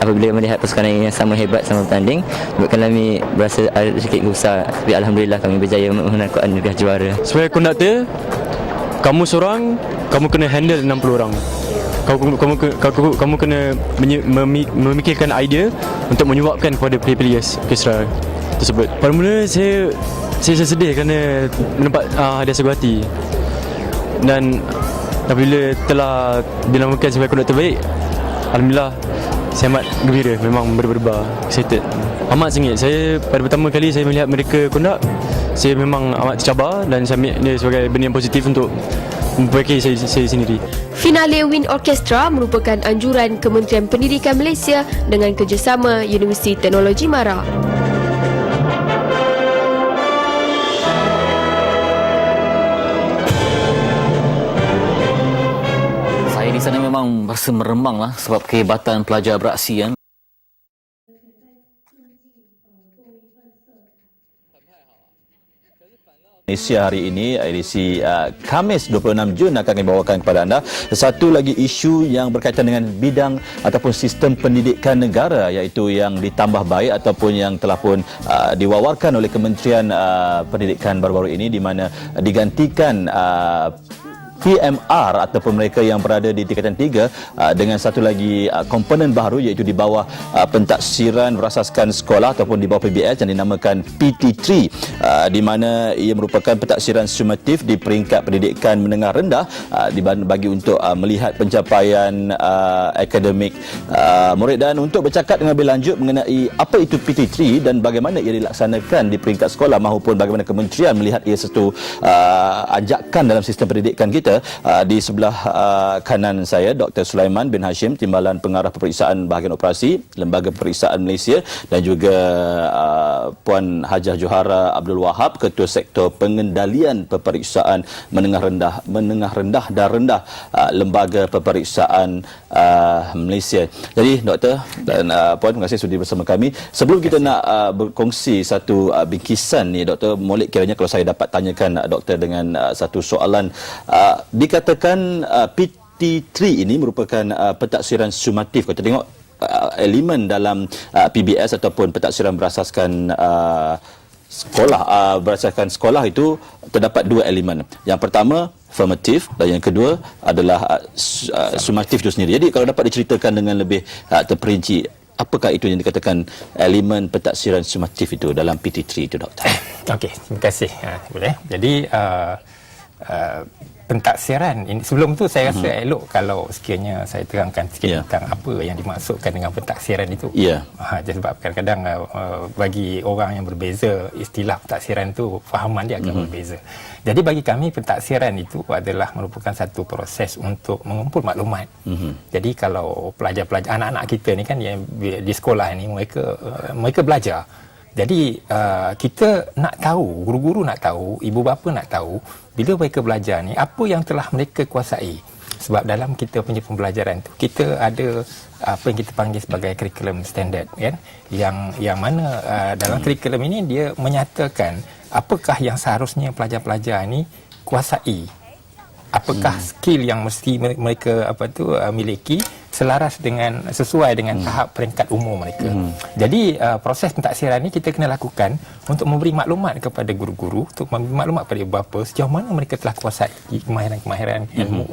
apabila melihat pasukan yang sama hebat sama bertanding, buatkan kami berasa sedikit gusar, tapi alhamdulillah kami berjaya menangkap anugerah juara. Sebagai konduktor, kamu seorang, kamu kena handle 60 orang. Kamu kena memikirkan idea untuk menyuapkan kepada players orkestra tersebut. Pada mula saya sedih kerana mendapat hadiah sebuah hati. Dan apabila telah dinamakan sebagai konduktor terbaik, alhamdulillah saya amat gembira, memang berdebar, excited. Amat sengit. Saya pada pertama kali saya melihat mereka kondak, saya memang amat tercabar dan saya ambil dia sebagai benda yang positif untuk memperbaiki saya sendiri. Finale Wind Orchestra merupakan anjuran Kementerian Pendidikan Malaysia dengan kerjasama Universiti Teknologi Mara. Saya di sana memang rasa meremang lah sebab kehebatan pelajar beraksi Malaysia hari ini, edisi Khamis 26 Jun akan kami bawakan kepada anda satu lagi isu yang berkaitan dengan bidang ataupun sistem pendidikan negara, iaitu yang ditambah baik ataupun yang telah pun diwawarkan oleh Kementerian Pendidikan baru-baru ini, di mana digantikan PMR ataupun mereka yang berada di tingkatan 3 dengan satu lagi komponen baru, iaitu di bawah pentaksiran berasaskan sekolah ataupun di bawah PBS yang dinamakan PT3, di mana ia merupakan pentaksiran sumatif di peringkat pendidikan menengah rendah bagi untuk melihat pencapaian akademik murid. Dan untuk bercakap dengan lebih lanjut mengenai apa itu PT3 dan bagaimana ia dilaksanakan di peringkat sekolah maupun bagaimana kementerian melihat ia satu ajakan dalam sistem pendidikan kita, di sebelah kanan saya Dr. Sulaiman bin Hashim, Timbalan Pengarah Peperiksaan Bahagian Operasi Lembaga Peperiksaan Malaysia, dan juga Puan Hajah Johara Abdul Wahab, Ketua Sektor Pengendalian Peperiksaan Menengah Rendah dan Rendah Lembaga Peperiksaan Malaysia. Jadi Doktor dan Puan, terima kasih sudi bersama kami. Sebelum kita nak berkongsi satu bingkisan ni, Doktor, molek kiranya kalau saya dapat tanyakan Doktor dengan satu soalan. Dikatakan PT3 ini merupakan pentaksiran sumatif. Kalau kita tengok elemen dalam PBS ataupun pentaksiran berasaskan sekolah itu terdapat dua elemen. Yang pertama formatif dan yang kedua adalah sumatif itu sendiri. Jadi kalau dapat diceritakan dengan lebih terperinci, apakah itu yang dikatakan elemen pentaksiran sumatif itu dalam PT3 itu, Doktor? Okey, terima kasih. Boleh. Jadi pentaksiran ini, sebelum tu saya rasa elok kalau sekiranya saya terangkan sikit tentang apa yang dimaksudkan dengan pentaksiran itu. Sebab kadang-kadang bagi orang yang berbeza, istilah pentaksiran itu fahaman dia agak berbeza. Jadi bagi kami pentaksiran itu adalah merupakan satu proses untuk mengumpul maklumat. Jadi kalau pelajar-pelajar, anak-anak kita ni kan yang di sekolah ni, mereka belajar. Jadi kita nak tahu, guru-guru nak tahu, ibu bapa nak tahu, bila mereka belajar ni apa yang telah mereka kuasai. Sebab dalam kita punya pembelajaran tu kita ada apa yang kita panggil sebagai curriculum standard, kan, yang mana dalam curriculum ini dia menyatakan apakah yang seharusnya pelajar-pelajar ni kuasai, apakah skill yang mesti mereka miliki selaras dengan sesuai dengan tahap peringkat umur mereka. Jadi proses pentaksiran ni kita kena lakukan untuk memberi maklumat kepada guru-guru, untuk memberi maklumat kepada ibu bapa sejauh mana mereka telah kuasai kemahiran-kemahiran ilmu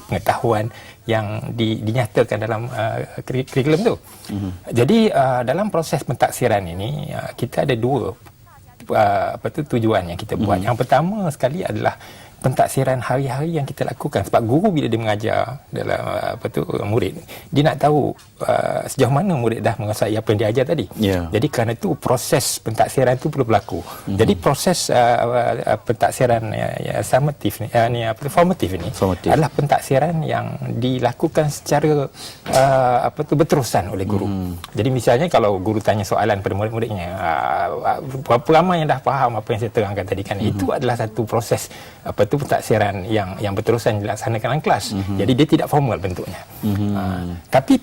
pengetahuan yang dinyatakan dalam kurikulum tu. Jadi dalam proses pentaksiran ini kita ada dua tujuan yang kita buat. Yang pertama sekali adalah pentaksiran hari-hari yang kita lakukan, sebab guru bila dia mengajar dalam murid, dia nak tahu sejauh mana murid dah menguasai apa yang dia ajar tadi. Jadi kerana itu proses pentaksiran itu perlu berlaku. Jadi proses pentaksiran formatif ni adalah pentaksiran yang dilakukan secara berterusan oleh guru. Jadi misalnya kalau guru tanya soalan pada murid-muridnya, berapa ramai yang dah faham apa yang saya terangkan tadi, kan itu adalah satu proses pentaksiran yang berterusan dilaksanakan dalam kelas. Jadi dia tidak formal bentuknya. Tapi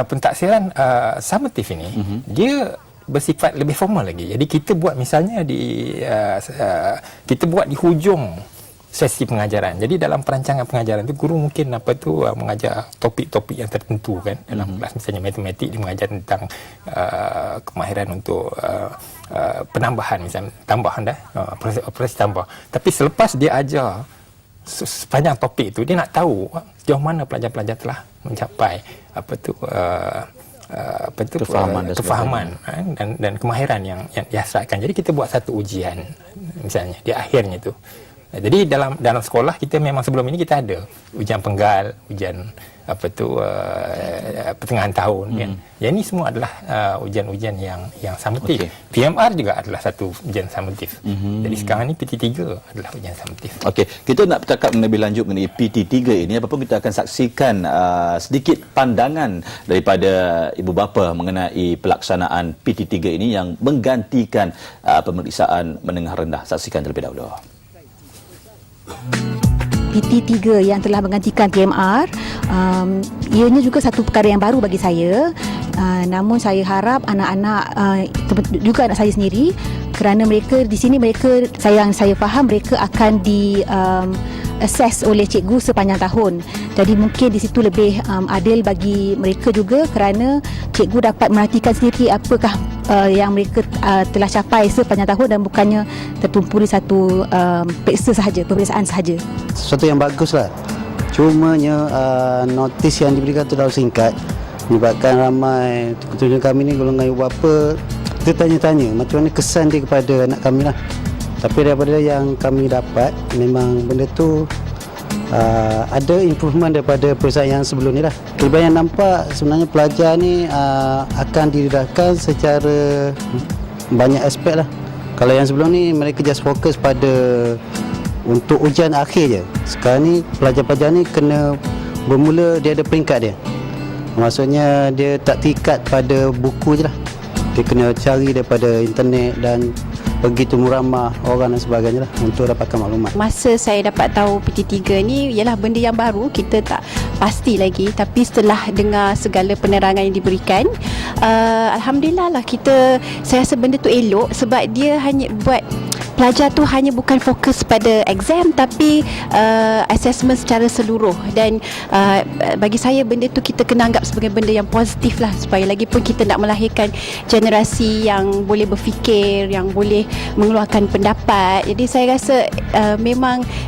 pentaksiran summative ini dia bersifat lebih formal lagi. Jadi kita buat misalnya kita buat di hujung sesi pengajaran. Jadi dalam perancangan pengajaran itu guru mungkin mengajar topik-topik yang tertentu, kan, dalam kelas. Misalnya matematik, dia mengajar tentang kemahiran untuk penambahan, misalnya tambahan operasi tambah. Tapi selepas dia ajar sepanjang topik itu, dia nak tahu sejauh mana pelajar-pelajar telah mencapai kefahaman dan kemahiran yang dihasratkan. Jadi kita buat satu ujian misalnya di akhirnya itu. Jadi dalam sekolah kita memang sebelum ini kita ada ujian penggal, ujian pertengahan tahun, kan. Yang ini semua adalah ujian-ujian yang summatif. PMR juga adalah satu ujian summatif. Jadi sekarang ni PT3 adalah ujian summatif. Okey, kita nak bercakap lebih lanjut mengenai PT3 ini. Apapun kita akan saksikan sedikit pandangan daripada ibu bapa mengenai pelaksanaan PT3 ini yang menggantikan pemeriksaan menengah rendah. Saksikan terlebih dahulu. PT3 yang telah menggantikan PMR, ianya juga satu perkara yang baru bagi saya. Namun saya harap anak-anak, juga anak saya sendiri, kerana mereka di sini saya faham mereka akan assess oleh cikgu sepanjang tahun. Jadi mungkin di situ lebih adil bagi mereka juga kerana cikgu dapat merhatikan sendiri apakah yang mereka telah capai sepanjang tahun dan bukannya tertumpu di satu peperiksaan sahaja. Sesuatu yang baguslah. Cumanya notis yang diberikan itu terlalu singkat menyebabkan ramai tujuan kami ni golongan ibu bapa kita tanya-tanya macam mana kesan dia kepada anak kami lah. Tapi daripada yang kami dapat memang benda tu ada improvement daripada perusahaan yang sebelum ni lah. Kelebihan yang nampak sebenarnya pelajar ni akan didedahkan secara banyak aspek lah. Kalau yang sebelum ni mereka just fokus pada untuk ujian akhir je. Sekarang ni pelajar-pelajar ni kena bermula dia ada peringkat dia. Maksudnya dia tak terikat pada buku je lah. Dia kena cari daripada internet dan begitu muramah orang dan sebagainya lah untuk dapatkan maklumat. Masa saya dapat tahu PT3 ni ialah benda yang baru, kita tak pasti lagi, tapi setelah dengar segala penerangan yang diberikan, alhamdulillah lah saya rasa benda tu elok sebab dia hanya buat pelajar tu hanya bukan fokus pada exam tapi assessment secara seluruh dan bagi saya benda tu kita kena anggap sebagai benda yang positif lah supaya lagi pun kita nak melahirkan generasi yang boleh berfikir, yang boleh mengeluarkan pendapat. Jadi saya rasa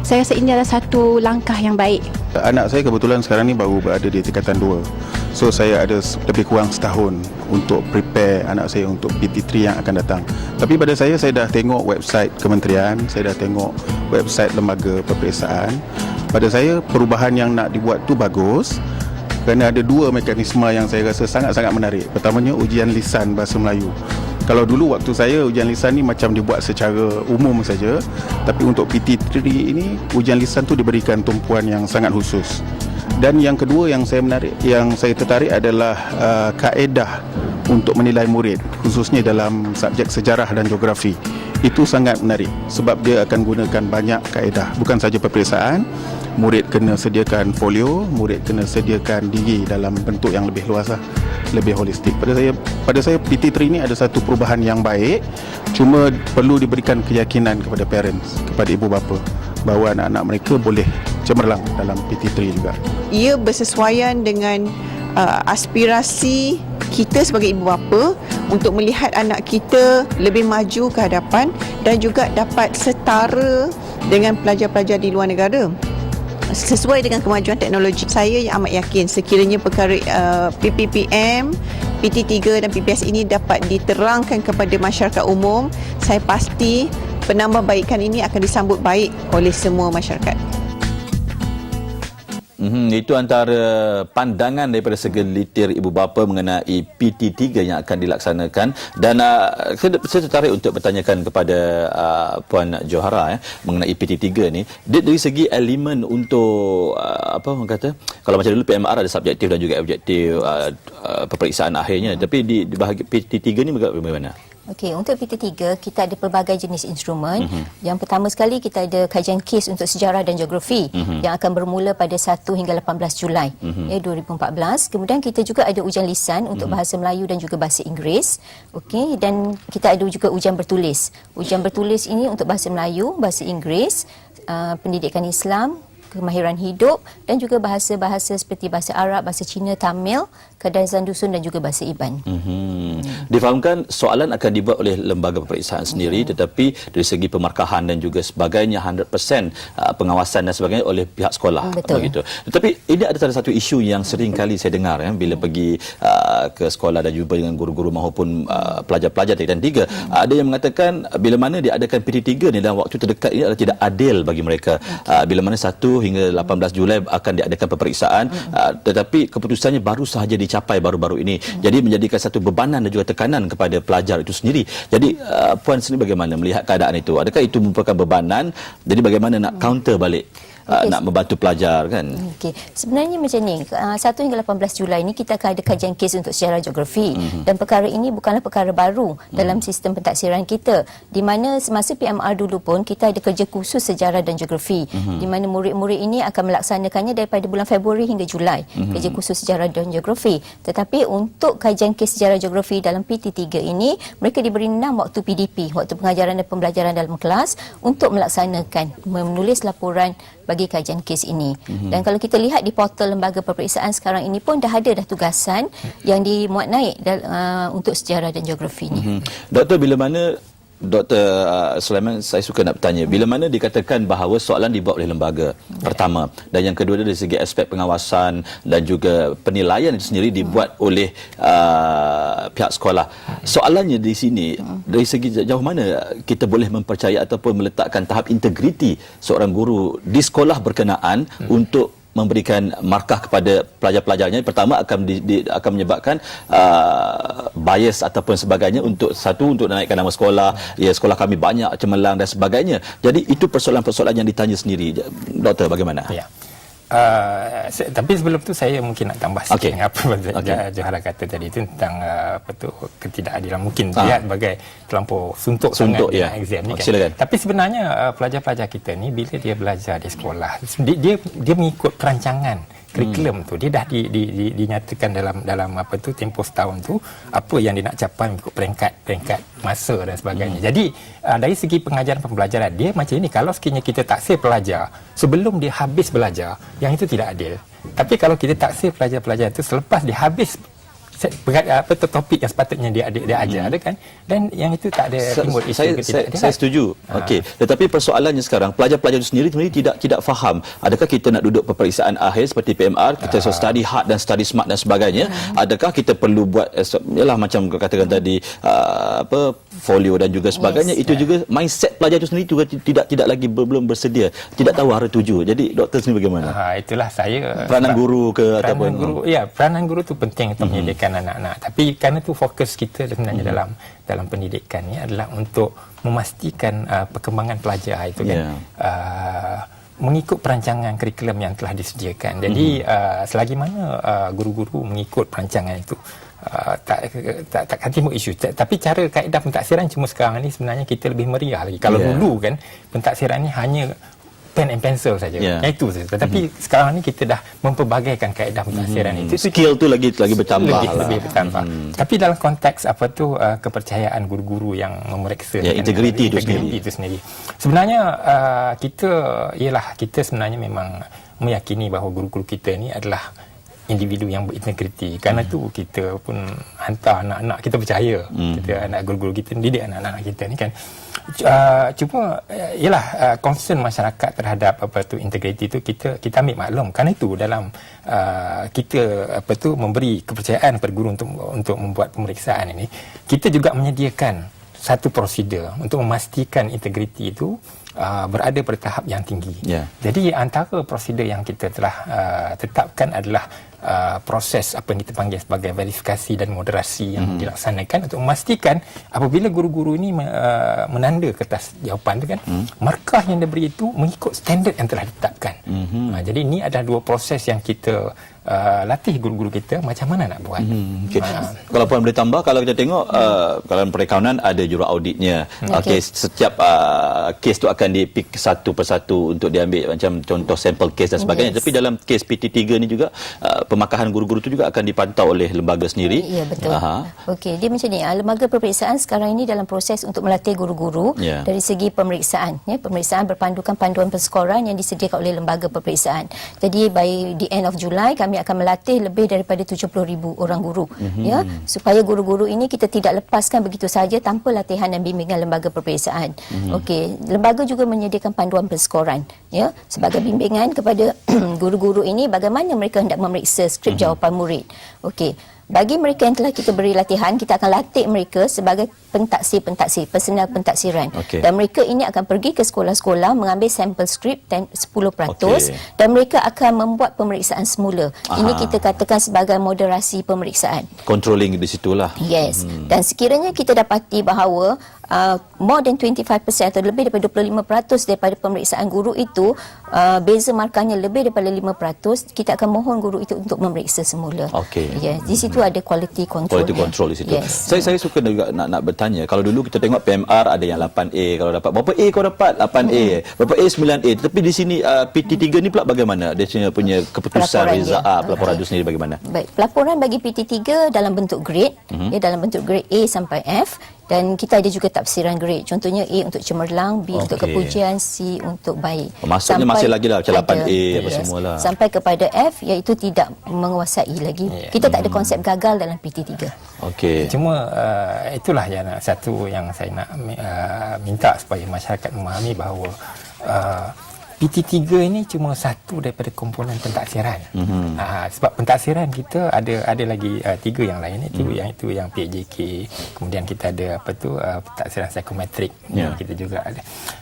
saya rasa ini adalah satu langkah yang baik. Anak saya kebetulan sekarang ni baru berada di tingkatan 2. So saya ada lebih kurang setahun untuk prepare anak saya untuk PT3 yang akan datang. Tapi pada saya dah tengok website kementerian, saya dah tengok website lembaga peperiksaan. Pada saya perubahan yang nak dibuat tu bagus kerana ada 2 mekanisme yang saya rasa sangat-sangat menarik. Pertamanya ujian lisan bahasa Melayu. Kalau dulu waktu saya ujian lisan ni macam dibuat secara umum saja, tapi untuk PT3 ini ujian lisan tu diberikan tumpuan yang sangat khusus. Dan yang kedua yang saya tertarik adalah kaedah untuk menilai murid khususnya dalam subjek sejarah dan geografi. Itu sangat menarik sebab dia akan gunakan banyak kaedah, bukan saja peperiksaan. Murid kena sediakan folio, murid kena sediakan diri dalam bentuk yang lebih luas lah, lebih holistik. Pada saya PT3 ini ada satu perubahan yang baik, cuma perlu diberikan keyakinan kepada parents, kepada ibu bapa bahawa anak-anak mereka boleh cemerlang dalam PT3 juga. Ia bersesuaian dengan aspirasi kita sebagai ibu bapa untuk melihat anak kita lebih maju ke hadapan dan juga dapat setara dengan pelajar-pelajar di luar negara. Sesuai dengan kemajuan teknologi, saya yang amat yakin sekiranya perkara PPPM, PT3 dan PPS ini dapat diterangkan kepada masyarakat umum, saya pasti penambahbaikan ini akan disambut baik oleh semua masyarakat. Itu antara pandangan daripada segelintir ibu bapa mengenai PT3 yang akan dilaksanakan dan saya tertarik untuk bertanyakan kepada Puan Johara mengenai PT3 ni dari segi elemen untuk apa orang kata, kalau macam dulu PMR ada subjektif dan juga objektif peperiksaan akhirnya, tapi di bahagi PT3 ni bagaimana? Okey, untuk PT3 kita ada pelbagai jenis instrumen. Yang pertama sekali kita ada kajian kes untuk sejarah dan geografi yang akan bermula pada 1 hingga 18 Julai 2014. Kemudian kita juga ada ujian lisan untuk bahasa Melayu dan juga bahasa Inggeris. Okey, dan kita ada juga ujian bertulis. Ujian bertulis ini untuk bahasa Melayu, bahasa Inggeris, pendidikan Islam, kemahiran hidup dan juga bahasa-bahasa seperti bahasa Arab, bahasa Cina, Tamil, kedarjatan dusun dan juga bahasa Iban. Difahamkan soalan akan dibuat oleh lembaga peperiksaan sendiri, tetapi dari segi pemarkahan dan juga sebagainya 100% pengawasan dan sebagainya oleh pihak sekolah. Begitu. Tetapi ini ada salah satu isu yang sering kali saya dengar bila pergi ke sekolah dan jumpa dengan guru-guru maupun pelajar-pelajar tingkatan 3, ada yang mengatakan bila mana diadakan PT3 ni dalam waktu terdekat ini adalah tidak adil bagi mereka. Bila mana 1 hingga 18 Julai akan diadakan peperiksaan, tetapi keputusannya baru sahaja dicapai baru-baru ini. Jadi menjadikan satu bebanan dan juga tekanan kepada pelajar itu sendiri. Jadi Puan sendiri bagaimana melihat keadaan itu? Adakah itu merupakan bebanan? Jadi bagaimana nak counter balik? nak membantu pelajar kan. Okey, sebenarnya macam ni, 1 hingga 18 Julai ni kita akan ada kajian kes untuk sejarah geografi dan perkara ini bukanlah perkara baru dalam sistem pentaksiran kita, di mana semasa PMR dulu pun kita ada kerja khusus sejarah dan geografi di mana murid-murid ini akan melaksanakannya daripada bulan Februari hingga Julai, kerja khusus sejarah dan geografi. Tetapi untuk kajian kes sejarah geografi dalam PT3 ini mereka diberi 6 waktu PDP, waktu pengajaran dan pembelajaran dalam kelas, untuk melaksanakan menulis laporan bagi kajian kes ini. Dan kalau kita lihat di portal lembaga peperiksaan sekarang ini pun dah ada tugasan yang dimuat naik untuk sejarah dan geografi ini. Doktor, bila mana Dr. Sulaiman, saya suka nak bertanya, bila mana dikatakan bahawa soalan dibuat oleh lembaga pertama, dan yang kedua dari segi aspek pengawasan dan juga penilaian itu sendiri dibuat oleh pihak sekolah. Soalannya di sini, dari segi jauh mana kita boleh mempercayai ataupun meletakkan tahap integriti seorang guru di sekolah berkenaan untuk memberikan markah kepada pelajar-pelajarnya. Pertama akan menyebabkan bias ataupun sebagainya, untuk menaikkan nama sekolah, sekolah kami banyak cemerlang dan sebagainya. Jadi itu persoalan-persoalan yang ditanya sendiri. Doktor, bagaimana? Ya. Tapi sebelum tu saya mungkin nak tambah sikit dengan apa Johara kata tadi itu tentang ketidakadilan, mungkin dilihat sebagai terlampau suntuk sangat dengan exam ni kan. Silakan. Tapi sebenarnya pelajar-pelajar kita ni bila dia belajar di sekolah, dia mengikut perancangan kurikulum tu, dia dah dinyatakan dalam tempoh setahun tu apa yang dia nak capai mengikut peringkat masa dan sebagainya. Jadi dari segi pengajaran pembelajaran dia macam ini, kalau sekiranya kita taksir pelajar sebelum dia habis belajar, yang itu tidak adil. Tapi kalau kita taksir pelajar-pelajar itu selepas dia habis topik yang sepatutnya dia ajar kan, dan yang itu tak ada timbul isu ketidakadilan. Saya setuju. Okey, tetapi persoalannya sekarang pelajar-pelajar itu sendiri tidak faham. Adakah kita nak duduk peperiksaan akhir seperti PMR, kita study hard dan study smart dan sebagainya? Adakah kita perlu buat macam katakan tadi folio dan juga sebagainya? Itu juga mindset pelajar itu sendiri juga tidak lagi belum bersedia, tidak tahu arah tuju. Jadi doktor sendiri bagaimana? Itulah saya peranan guru ke ataupun peranan guru tu penting untuk menyediakan anak-anak. Tapi kerana tu fokus kita sebenarnya dalam pendidikan ni adalah untuk memastikan perkembangan pelajar itu kan mengikut perancangan kurikulum yang telah disediakan. Jadi selagi mana guru-guru mengikut perancangan itu, takkan timbul isu. Tapi cara kaedah pentaksiran cuma sekarang ni sebenarnya kita lebih meriah lagi. Kalau dulu kan pentaksiran ni hanya pen and pencil saja. Itu saja. Tetapi sekarang ni kita dah mempelbagaikan kaedah pentaksiran itu. Skill tu lagi bertambah. Lebih bertambah. Tapi dalam konteks kepercayaan guru-guru yang memeriksa integriti itu sendiri. Sebenarnya kita sebenarnya memang meyakini bahawa guru-guru kita ni adalah individu yang berintegriti. Kerana tu kita pun hantar anak-anak kita percaya. Kita anak guru-guru kita didik anak-anak kita ni kan. Cuma concern masyarakat terhadap integriti itu kita ambil maklum. Kerana itu dalam kita memberi kepercayaan kepada guru untuk membuat pemeriksaan ini, kita juga menyediakan satu prosedur untuk memastikan integriti itu berada pada tahap yang tinggi. Jadi antara prosedur yang kita telah tetapkan adalah proses apa yang kita panggil sebagai verifikasi dan moderasi yang dilaksanakan untuk memastikan apabila guru-guru ini menanda kertas jawapan itu kan, markah yang diberi itu mengikut standard yang telah ditetapkan. Jadi ini adalah dua proses yang kita latih guru-guru kita macam mana nak buat. Kalau Puan boleh tambah, kalau kita tengok kalau perakaunan ada juru auditnya. Setiap kes tu akan dipik satu persatu untuk diambil macam contoh sampel kes dan sebagainya. Tapi dalam kes PT3 ni juga pemakahan guru-guru tu juga akan dipantau oleh lembaga sendiri. Ya, betul. Okey, dia macam ni. Lembaga peperiksaan sekarang ini dalam proses untuk melatih guru-guru dari segi pemeriksaan. Pemeriksaan berpandukan panduan perskoran yang disediakan oleh lembaga peperiksaan. Jadi by the end of July kami akan melatih lebih daripada 70,000 orang guru supaya guru-guru ini kita tidak lepaskan begitu saja tanpa latihan dan bimbingan lembaga peperiksaan. Okey, lembaga juga menyediakan panduan perskoran sebagai bimbingan kepada guru-guru ini bagaimana mereka hendak memeriksa skrip jawapan murid. Okey, bagi mereka yang telah kita beri latihan, kita akan latih mereka sebagai pentaksir, personal pentaksiran. Dan mereka ini akan pergi ke sekolah-sekolah mengambil sampel skrip 10% dan mereka akan membuat pemeriksaan semula. Ini kita katakan sebagai moderasi pemeriksaan. Controlling di situlah. Yes. Dan sekiranya kita dapati bahawa more than 25% atau lebih daripada 25% daripada pemeriksaan guru itu beza markahnya lebih daripada 5%, kita akan mohon guru itu untuk memeriksa semula. Di situ ada quality control. Quality control di situ. Saya suka juga nak bertanya, kalau dulu kita tengok PMR ada yang 8A, kalau dapat berapa A kau dapat 8A, berapa A 9A, tapi di sini PT3 ni pula bagaimana? Dia punya keputusan pelaporan itu sendiri bagaimana? Baik, pelaporan bagi PT3 dalam bentuk grade, dalam bentuk grade A sampai F, dan kita ada juga tafsiran grade. Contohnya A untuk cemerlang, B untuk kepujian, C untuk baik. Maksudnya masih lagi lah macam 8A apa semualah. Sampai kepada F, iaitu tidak menguasai lagi. Kita tak ada konsep gagal dalam PT3. Cuma itulah yang satu yang saya nak minta supaya masyarakat memahami bahawa PT3 ini cuma satu daripada komponen pentaksiran. Sebab pentaksiran kita ada lagi 3 yang lain, itu yang PJK, kemudian kita ada pentaksiran psikometrik, kita juga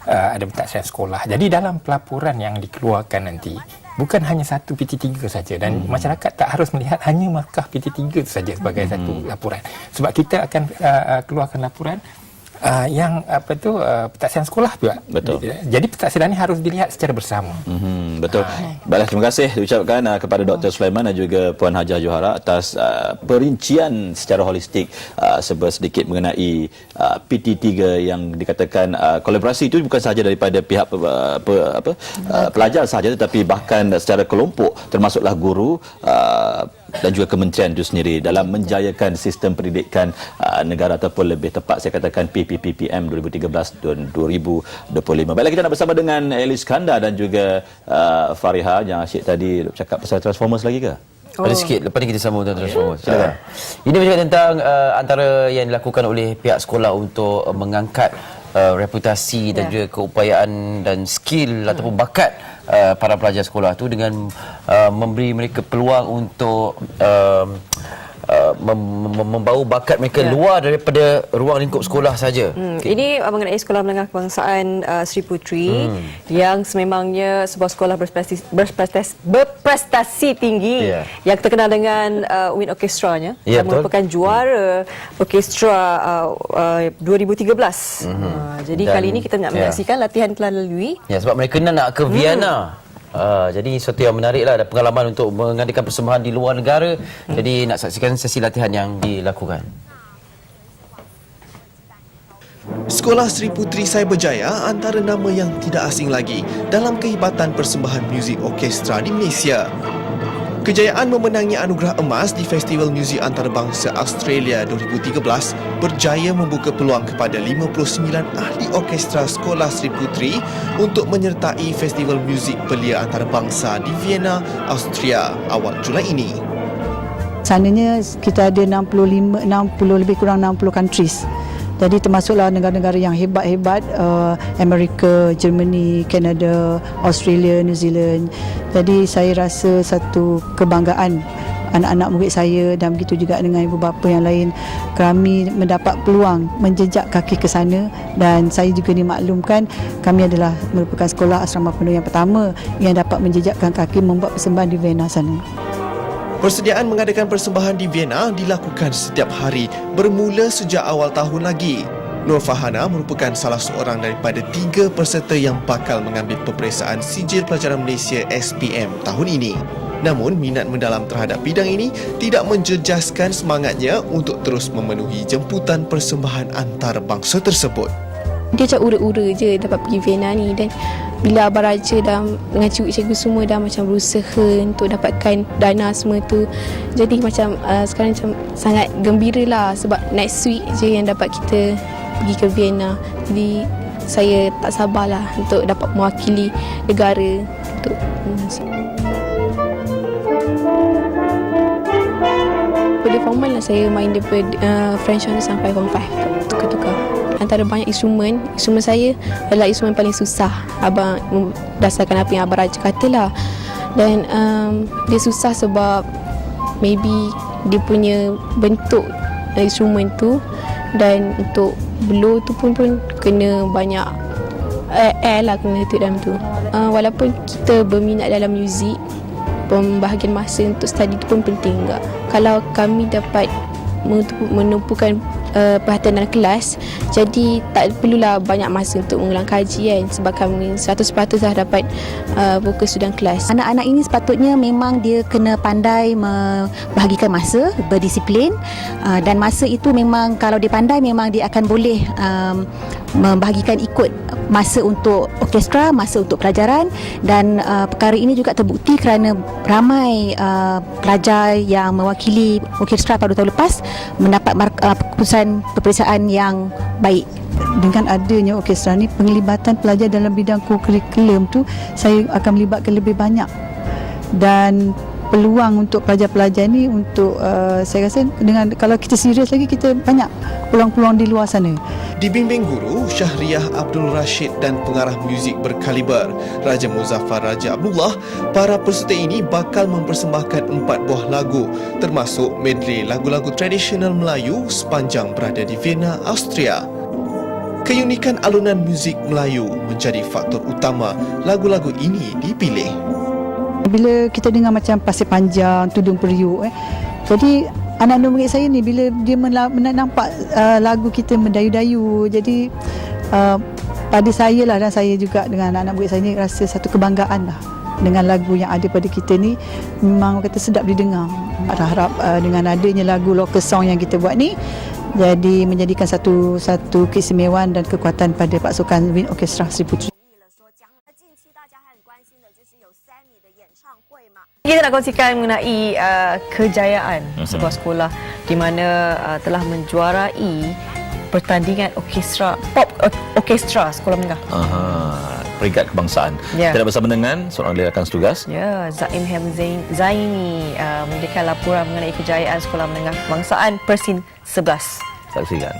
ada pentaksiran sekolah. Jadi dalam pelaporan yang dikeluarkan nanti bukan hanya satu PT3 saja, dan masyarakat tak harus melihat hanya markah PT3 itu saja sebagai satu laporan. Sebab kita akan keluarkan laporan yang pentaksiran sekolah juga. Betul. Jadi pentaksiran ini harus dilihat secara bersama. Betul. Baiklah, terima kasih diucapkan kepada Dr. Sulaiman dan juga Puan Hajah Johara atas perincian secara holistik sedikit mengenai PT3 yang dikatakan kolaborasi itu bukan sahaja daripada pihak pelajar sahaja, tetapi bahkan secara kelompok, termasuklah guru dan juga kementerian itu sendiri dalam menjayakan sistem pendidikan negara, ataupun lebih tepat saya katakan PPPM 2013 dan 2025. Baiklah, kita nak bersama dengan Elis Kanda dan juga Fariha yang asyik tadi cakap pasal Transformers lagi ke? Ada sikit, lepas ni kita sambung tentang Transformers. Silakan. Ini bercakap tentang antara yang dilakukan oleh pihak sekolah untuk mengangkat reputasi dan juga keupayaan dan skill ataupun bakat para pelajar sekolah tu dengan memberi mereka peluang untuk membawa bakat mereka luar daripada ruang lingkup sekolah saja. Ini mengenai Sekolah Menengah Kebangsaan Sri Putri yang sememangnya sebuah sekolah berprestasi tinggi yang terkenal dengan Wind Orchestranya, yang merupakan juara orkestra 2013. Jadi kali ini kita nak menyaksikan latihan telah lalui. Sebab mereka nak ke Vienna. Jadi sesuatu yang menariklah, ada pengalaman untuk mengadakan persembahan di luar negara. Jadi nak saksikan sesi latihan yang dilakukan. Sekolah Sri Putri Cyberjaya antara nama yang tidak asing lagi dalam kehebatan persembahan muzik orkestra di Malaysia. Kejayaan memenangi anugerah emas di Festival Muzik Antarabangsa Australia 2013 berjaya membuka peluang kepada 59 ahli orkestra Sekolah Sri Putri untuk menyertai Festival Muzik Belia Antarabangsa di Vienna, Austria awal Julai ini. Sananya kita ada 60 lebih kurang 60 countries. Jadi termasuklah negara-negara yang hebat-hebat, Amerika, Germany, Kanada, Australia, New Zealand. Jadi saya rasa satu kebanggaan anak-anak murid saya dan begitu juga dengan ibu bapa yang lain. Kami mendapat peluang menjejak kaki ke sana, dan saya juga dimaklumkan kami adalah merupakan sekolah asrama penuh yang pertama yang dapat menjejakkan kaki membuat persembahan di Vienna sana. Persediaan mengadakan persembahan di Vienna dilakukan setiap hari bermula sejak awal tahun lagi. Nur Fahana merupakan salah seorang daripada 3 peserta yang bakal mengambil peperiksaan Sijil Pelajaran Malaysia SPM tahun ini. Namun, minat mendalam terhadap bidang ini tidak menjejaskan semangatnya untuk terus memenuhi jemputan persembahan antarabangsa tersebut. Dia macam ura-ura je dapat pergi Vienna ni, dan bila Abang Raja dan dengan cikgu-cikgu semua dah macam berusaha untuk dapatkan dana semua tu, jadi macam sekarang macam sangat gembira lah, sebab next week je yang dapat kita pergi ke Vienna. Jadi saya tak sabarlah untuk dapat mewakili negara untuk pada form 1 lah saya main daripada French Honor sampai form 5, tukar-tukar. Antara banyak instrumen saya adalah instrumen paling susah, abang berdasarkan apa yang Abang Raja katalah. Dan dia susah sebab maybe dia punya bentuk instrumen tu, dan untuk blow tu pun kena banyak air lah kena letak dalam tu. Walaupun kita berminat dalam muzik, pembahagian masa untuk study tu pun penting juga. Kalau kami dapat menumpukan perhatian dalam kelas. Jadi tak perlulah banyak masa untuk mengulang kaji kan, sebab kami 100% dah dapat fokus dalam kelas. Anak-anak ini sepatutnya memang dia kena pandai membahagikan masa, berdisiplin, dan masa itu memang kalau dia pandai memang dia akan boleh membahagikan ikut masa untuk orkestra, masa untuk pelajaran, dan perkara ini juga terbukti kerana ramai pelajar yang mewakili orkestra pada tahun lepas mendapat keputusan peperiksaan yang baik. Dengan adanya orkestra ni, penglibatan pelajar dalam bidang kurikulum tu saya akan melibatkan lebih banyak, dan peluang untuk pelajar-pelajar ni untuk saya rasa dengan kalau kita serius lagi, kita banyak peluang-peluang di luar sana. Dibimbing guru Syahriah Abdul Rashid dan pengarah muzik berkaliber Raja Muzaffar Raja Abdullah, para peserta ini bakal mempersembahkan 4 buah lagu termasuk medley lagu-lagu tradisional Melayu sepanjang berada di Vienna, Austria. Keunikan alunan muzik Melayu menjadi faktor utama lagu-lagu ini dipilih. Bila kita dengar macam Pasir Panjang, Tudung Periuk, jadi anak-anak murid saya ni bila dia nampak lagu kita mendayu-dayu, jadi pada saya lah, dan saya juga dengan anak-anak murid saya ni rasa satu kebanggaan lah dengan lagu yang ada pada kita ni. Memang kata sedap didengar. Harap dengan adanya lagu local song yang kita buat ni, jadi menjadikan satu keistimewaan dan kekuatan pada pasukan Wind Orchestra Sri Puteri. Kita nak kongsikan mengenai kejayaan sebuah sekolah di mana telah menjuarai pertandingan orkestra sekolah menengah. Peringkat kebangsaan. Kita bersama dengan seorang ahli rakan setugas. Zaim Zaini memberikan laporan mengenai kejayaan sekolah menengah kebangsaan Persin 11. Saksikan.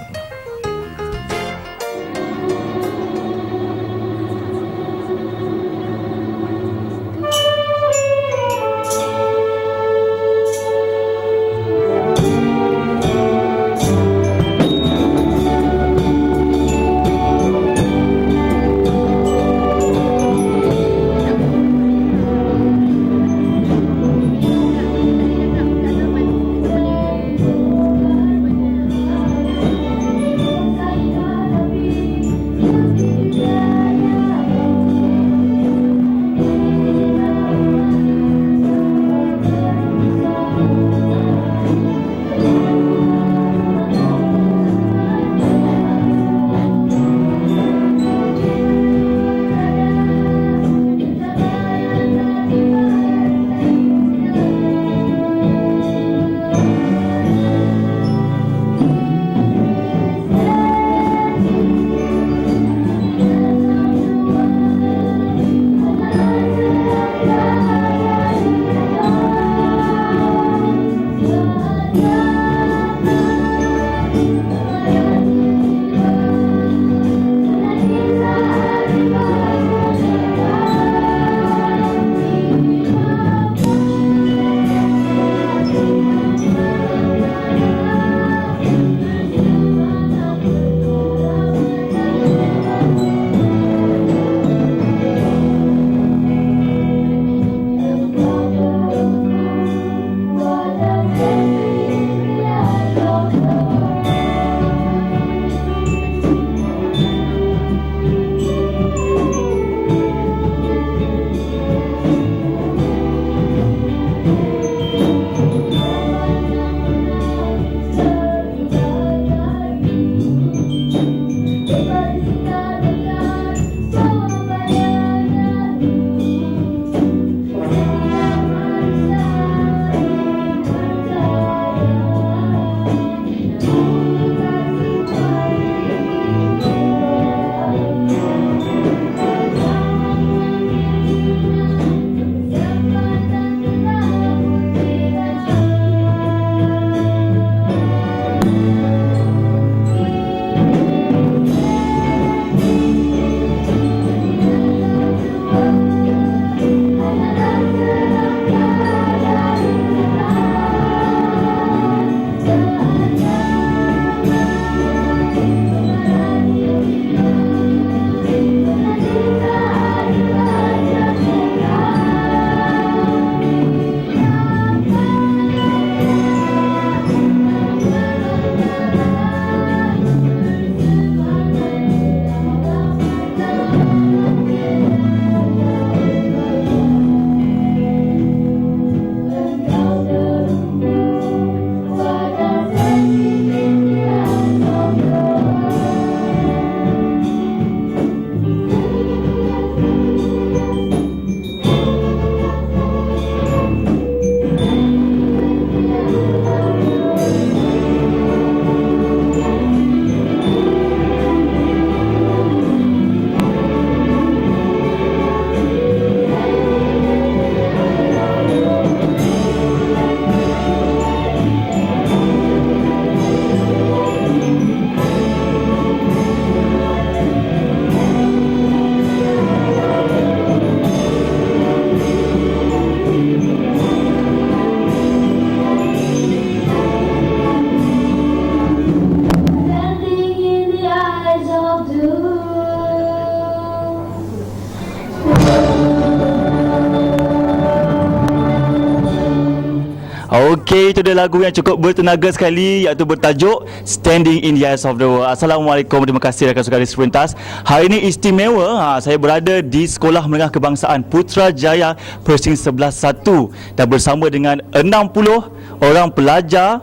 Okey, itu dia lagu yang cukup bertenaga sekali, iaitu bertajuk Standing in the Eyes of the World. Assalamualaikum, terima kasih rakan sekali sepintas. Hari ini istimewa, saya berada di Sekolah Menengah Kebangsaan Putrajaya Persing 11-1 dan bersama dengan 60 orang pelajar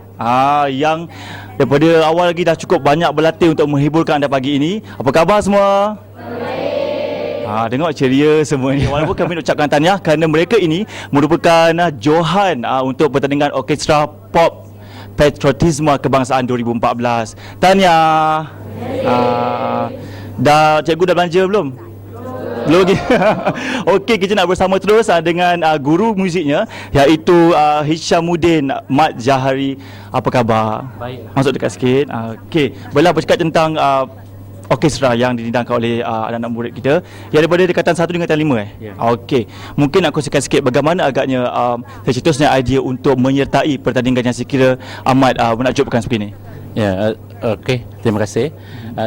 yang daripada awal lagi dah cukup banyak berlatih untuk menghiburkan anda pagi ini. Apa khabar semua? Tengok ceria semua ni. Walaupun kami ucapkan tahniah kerana mereka ini merupakan johan untuk pertandingan orkestra pop patriotisme kebangsaan 2014. Tahniah. Cikgu dah belanja belum? Belum lagi. Okey, kita nak bersama terus dengan guru muziknya, iaitu Hishamuddin Mat Jahari. Apa khabar? Baik. Masuk dekat sikit. Okey, boleh bercakap tentang orkestra yang didendangkan oleh anak-anak murid kita yang daripada dekatan 1 dengan 5 Ya. Okey. Mungkin nak kongsikan sikit bagaimana agaknya tercetusnya idea untuk menyertai pertandingan yang sekira amat menakjubkan seperti ini. Ya, okey, terima kasih.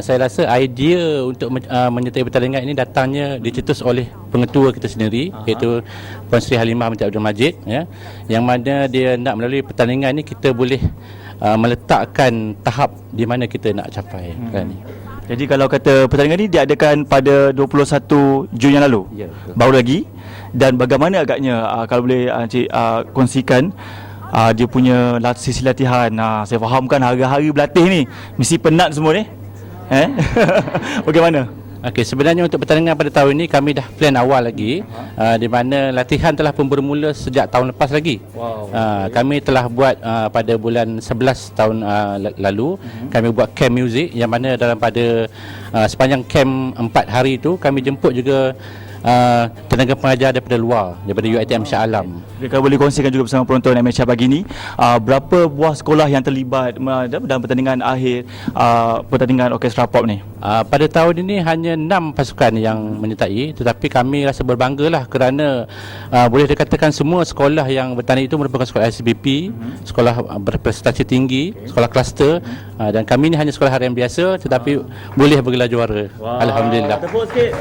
Saya rasa idea untuk menyertai pertandingan ini datangnya dicetus oleh pengetua kita sendiri, iaitu Puan Sri Halimah binti Abdul Majid, ya, yang mana dia nak melalui pertandingan ini kita boleh meletakkan tahap di mana kita nak capai kan. Jadi kalau kata pertandingan ini diadakan pada 21 Jun yang lalu, ya, betul. Baru lagi. Dan bagaimana agaknya kalau boleh Encik kongsikan dia punya sesi latihan. Saya fahamkan hari-hari berlatih ni mesti penat semua ni. Bagaimana? Okey, sebenarnya untuk pertandingan pada tahun ini kami dah plan awal lagi, di mana latihan telah pun bermula sejak tahun lepas lagi. Kami telah buat pada bulan 11 tahun lalu, kami buat camp music yang mana dalam pada sepanjang camp 4 hari itu kami jemput juga tenaga pengajar daripada luar, daripada UiTM Shah Alam. Kalau boleh kongsikan juga bersama penonton MH pagi ni, berapa buah sekolah yang terlibat dalam pertandingan akhir pertandingan orkestra pop ni? Pada tahun ini hanya 6 pasukan yang menyertai, tetapi kami rasa berbanggalah kerana boleh dikatakan semua sekolah yang bertanding itu merupakan sekolah SBP, sekolah berprestasi tinggi, sekolah kluster, dan kami ini hanya sekolah harian biasa tetapi boleh bergelar juara. Alhamdulillah. Tepuk sikit.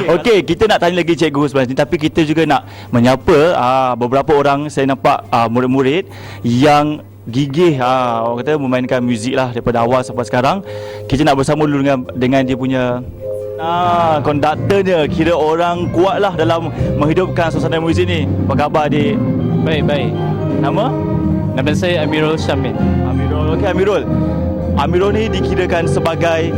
Okey, kita nak tanya lagi cikgu sebenarnya ni, tapi kita juga nak menyapa beberapa orang saya nampak murid-murid yang gigih orang kata memainkan muzik lah daripada awal sampai sekarang. Kita nak bersama dulu dengan dia punya konduktornya, kira orang kuat lah dalam menghidupkan suasana muzik ni. Apa khabar adik? Baik. Nama saya Amirul Syamil. Okey, Amirul ni dikirakan sebagai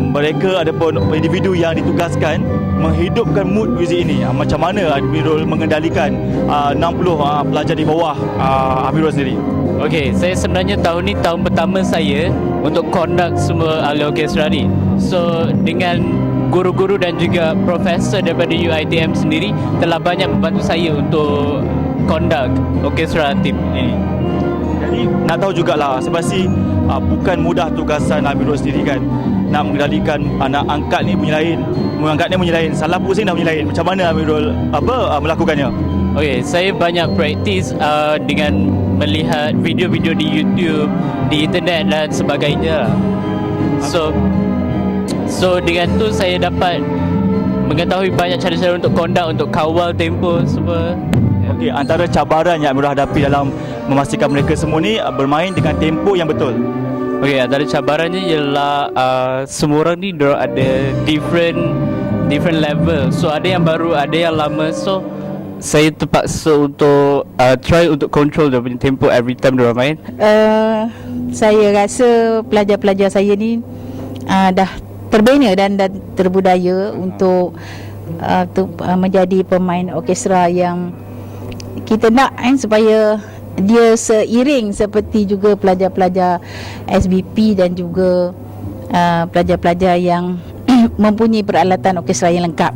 mereka ataupun individu yang ditugaskan menghidupkan mood muzik ini. Macam mana Amirul mengendalikan 60 pelajar di bawah Amirul sendiri? Okey, saya sebenarnya tahun ni tahun pertama saya untuk conduct semua ahli orkestra ni. So dengan guru-guru dan juga profesor daripada UiTM sendiri telah banyak membantu saya untuk conduct orkestra tim ini. Jadi nak tahu jugalah sebab bukan mudah tugasan Amirul sendiri kan. Nak mengendalikan anak angkat ni punya lain, mengangkatnya punya lain, salah pusing dah punya lain. Macam mana Amirul melakukannya? Okey, saya banyak praktis dengan melihat video-video di YouTube, di internet dan sebagainya. So dengan tu saya dapat mengetahui banyak cara-cara untuk conduct, untuk kawal tempo semua. Okey, antara cabaran yang Amirul hadapi dalam memastikan mereka semua ni bermain dengan tempo yang betul. Okey, antara cabarannya ialah semua orang ni diorang ada different level. So ada yang baru, ada yang lama. So saya terpaksa untuk try untuk control dia punya tempo every time diorang main. Saya rasa pelajar-pelajar saya ni dah terbina dan terbudaya untuk menjadi pemain orkestra yang kita nak supaya dia seiring seperti juga pelajar-pelajar SBP dan juga pelajar-pelajar yang mempunyai peralatan orkestra yang lengkap.